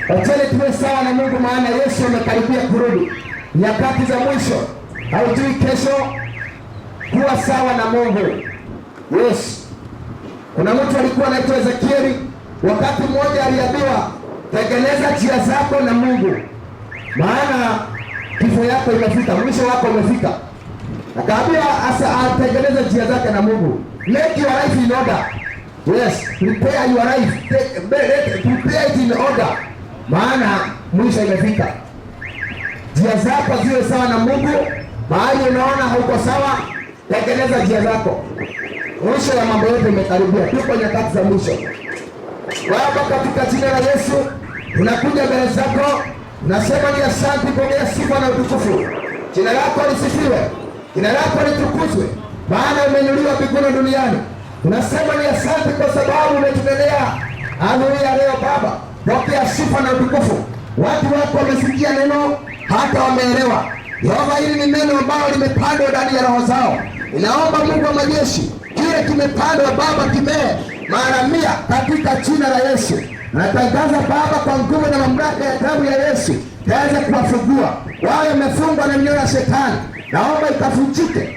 Wacheni tuwe sawa na Mungu, maana Yesu amekaribia kurudi. Nyakati za mwisho, haujui kesho. Kuwa sawa na Mungu. Yes. Kuna mtu alikuwa anaitwa Ezekieli, wakati mmoja aliambiwa, tengeneza njia zako na Mungu, maana kifo yako imefika, mwisho wako umefika. Akaambiwa atengeneze njia zake na Mungu. Make your life in order. Yes, prepare your life. Prepare it in order. Maana mwisho imefika. Njia zako ziwe sawa na Mungu. Mahali unaona hauko sawa, tengeneza njia zako. Mwisho ya mambo yote imekaribia. Tuko nyakati za mwisho. Baba, katika jina la Yesu tunakuja mbele zako. Nasema ni asante, pokea sifa na utukufu. Jina lako lisifiwe, jina lako litukuzwe, maana umeinuliwa mbinguni duniani. Tunasema ni asante kwa sababu umetutendea adhuria leo. Baba, pokea sifa na utukufu. Watu wako wamesikia neno hata wameelewa. Yehova, hili ni neno ambalo limepandwa ndani ya roho zao. Ninaomba Mungu wa majeshi, kile kimepandwa Baba kimee mara 100 katika jina la Yesu. Natangaza Baba, kwa nguvu na mamlaka ya damu ya Yesu, taweza kuwafungua wale wamefungwa na minyororo ya shetani. Naomba ikavunjike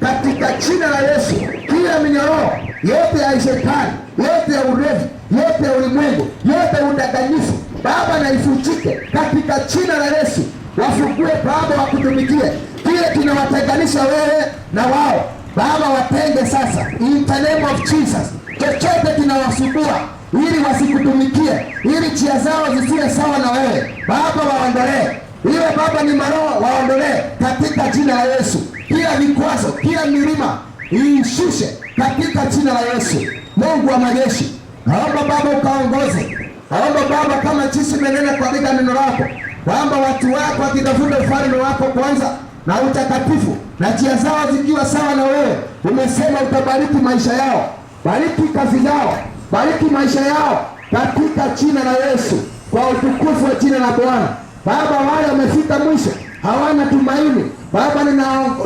katika jina la Yesu. Kila minyororo yote ya shetani, yote ya ulevi, yote ya ulimwengu, yote ya udanganyifu Baba, na ivunjike katika jina la Yesu. Wafungue Baba, wakutumikie. Kile kinawatenganisha wewe na wao Baba, watenge sasa in the name of Jesus. Chochote kinawasumbua ili wasikutumikie, ili njia zao zisiwe sawa na wewe Baba, waondolee. Iwe Baba ni maroho, waondolee katika jina la Yesu. Kila vikwazo, kila milima iishushe katika jina la Yesu. Mungu wa majeshi, naomba Baba ukaongoze. Naomba Baba, kama jinsi umenena katika neno lako kwamba watu wako wakitafuta ufalme wako kwanza na utakatifu, na njia zao zikiwa sawa na wewe, umesema utabariki maisha yao. Bariki kazi zao, bariki maisha yao katika jina la Yesu, kwa utukufu wa jina la Bwana. Baba, wale wamefika mwisho hawana tumaini Baba,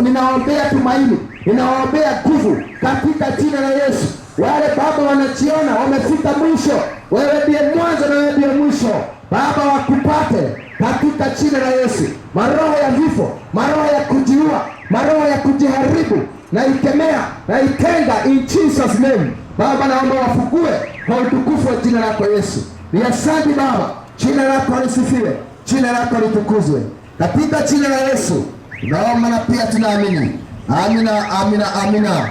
ninaombea tumaini, ninaombea nguvu katika jina la Yesu. Wale Baba wanajiona wamefika mwisho, wewe ndiye mwanzo na wewe ndiye mwisho Baba, wakupate katika jina la Yesu. Maroho ya vifo, maroho ya kujiua, maroho ya kujiharibu, na ikemea na itenga in Jesus name. Baba, naomba wafungue kwa utukufu wa jina lako Yesu. Ni asante Baba, jina lako lisifiwe, jina lako litukuzwe katika jina la Yesu. Naomba na pia tunaamini. Amina, amina, amina.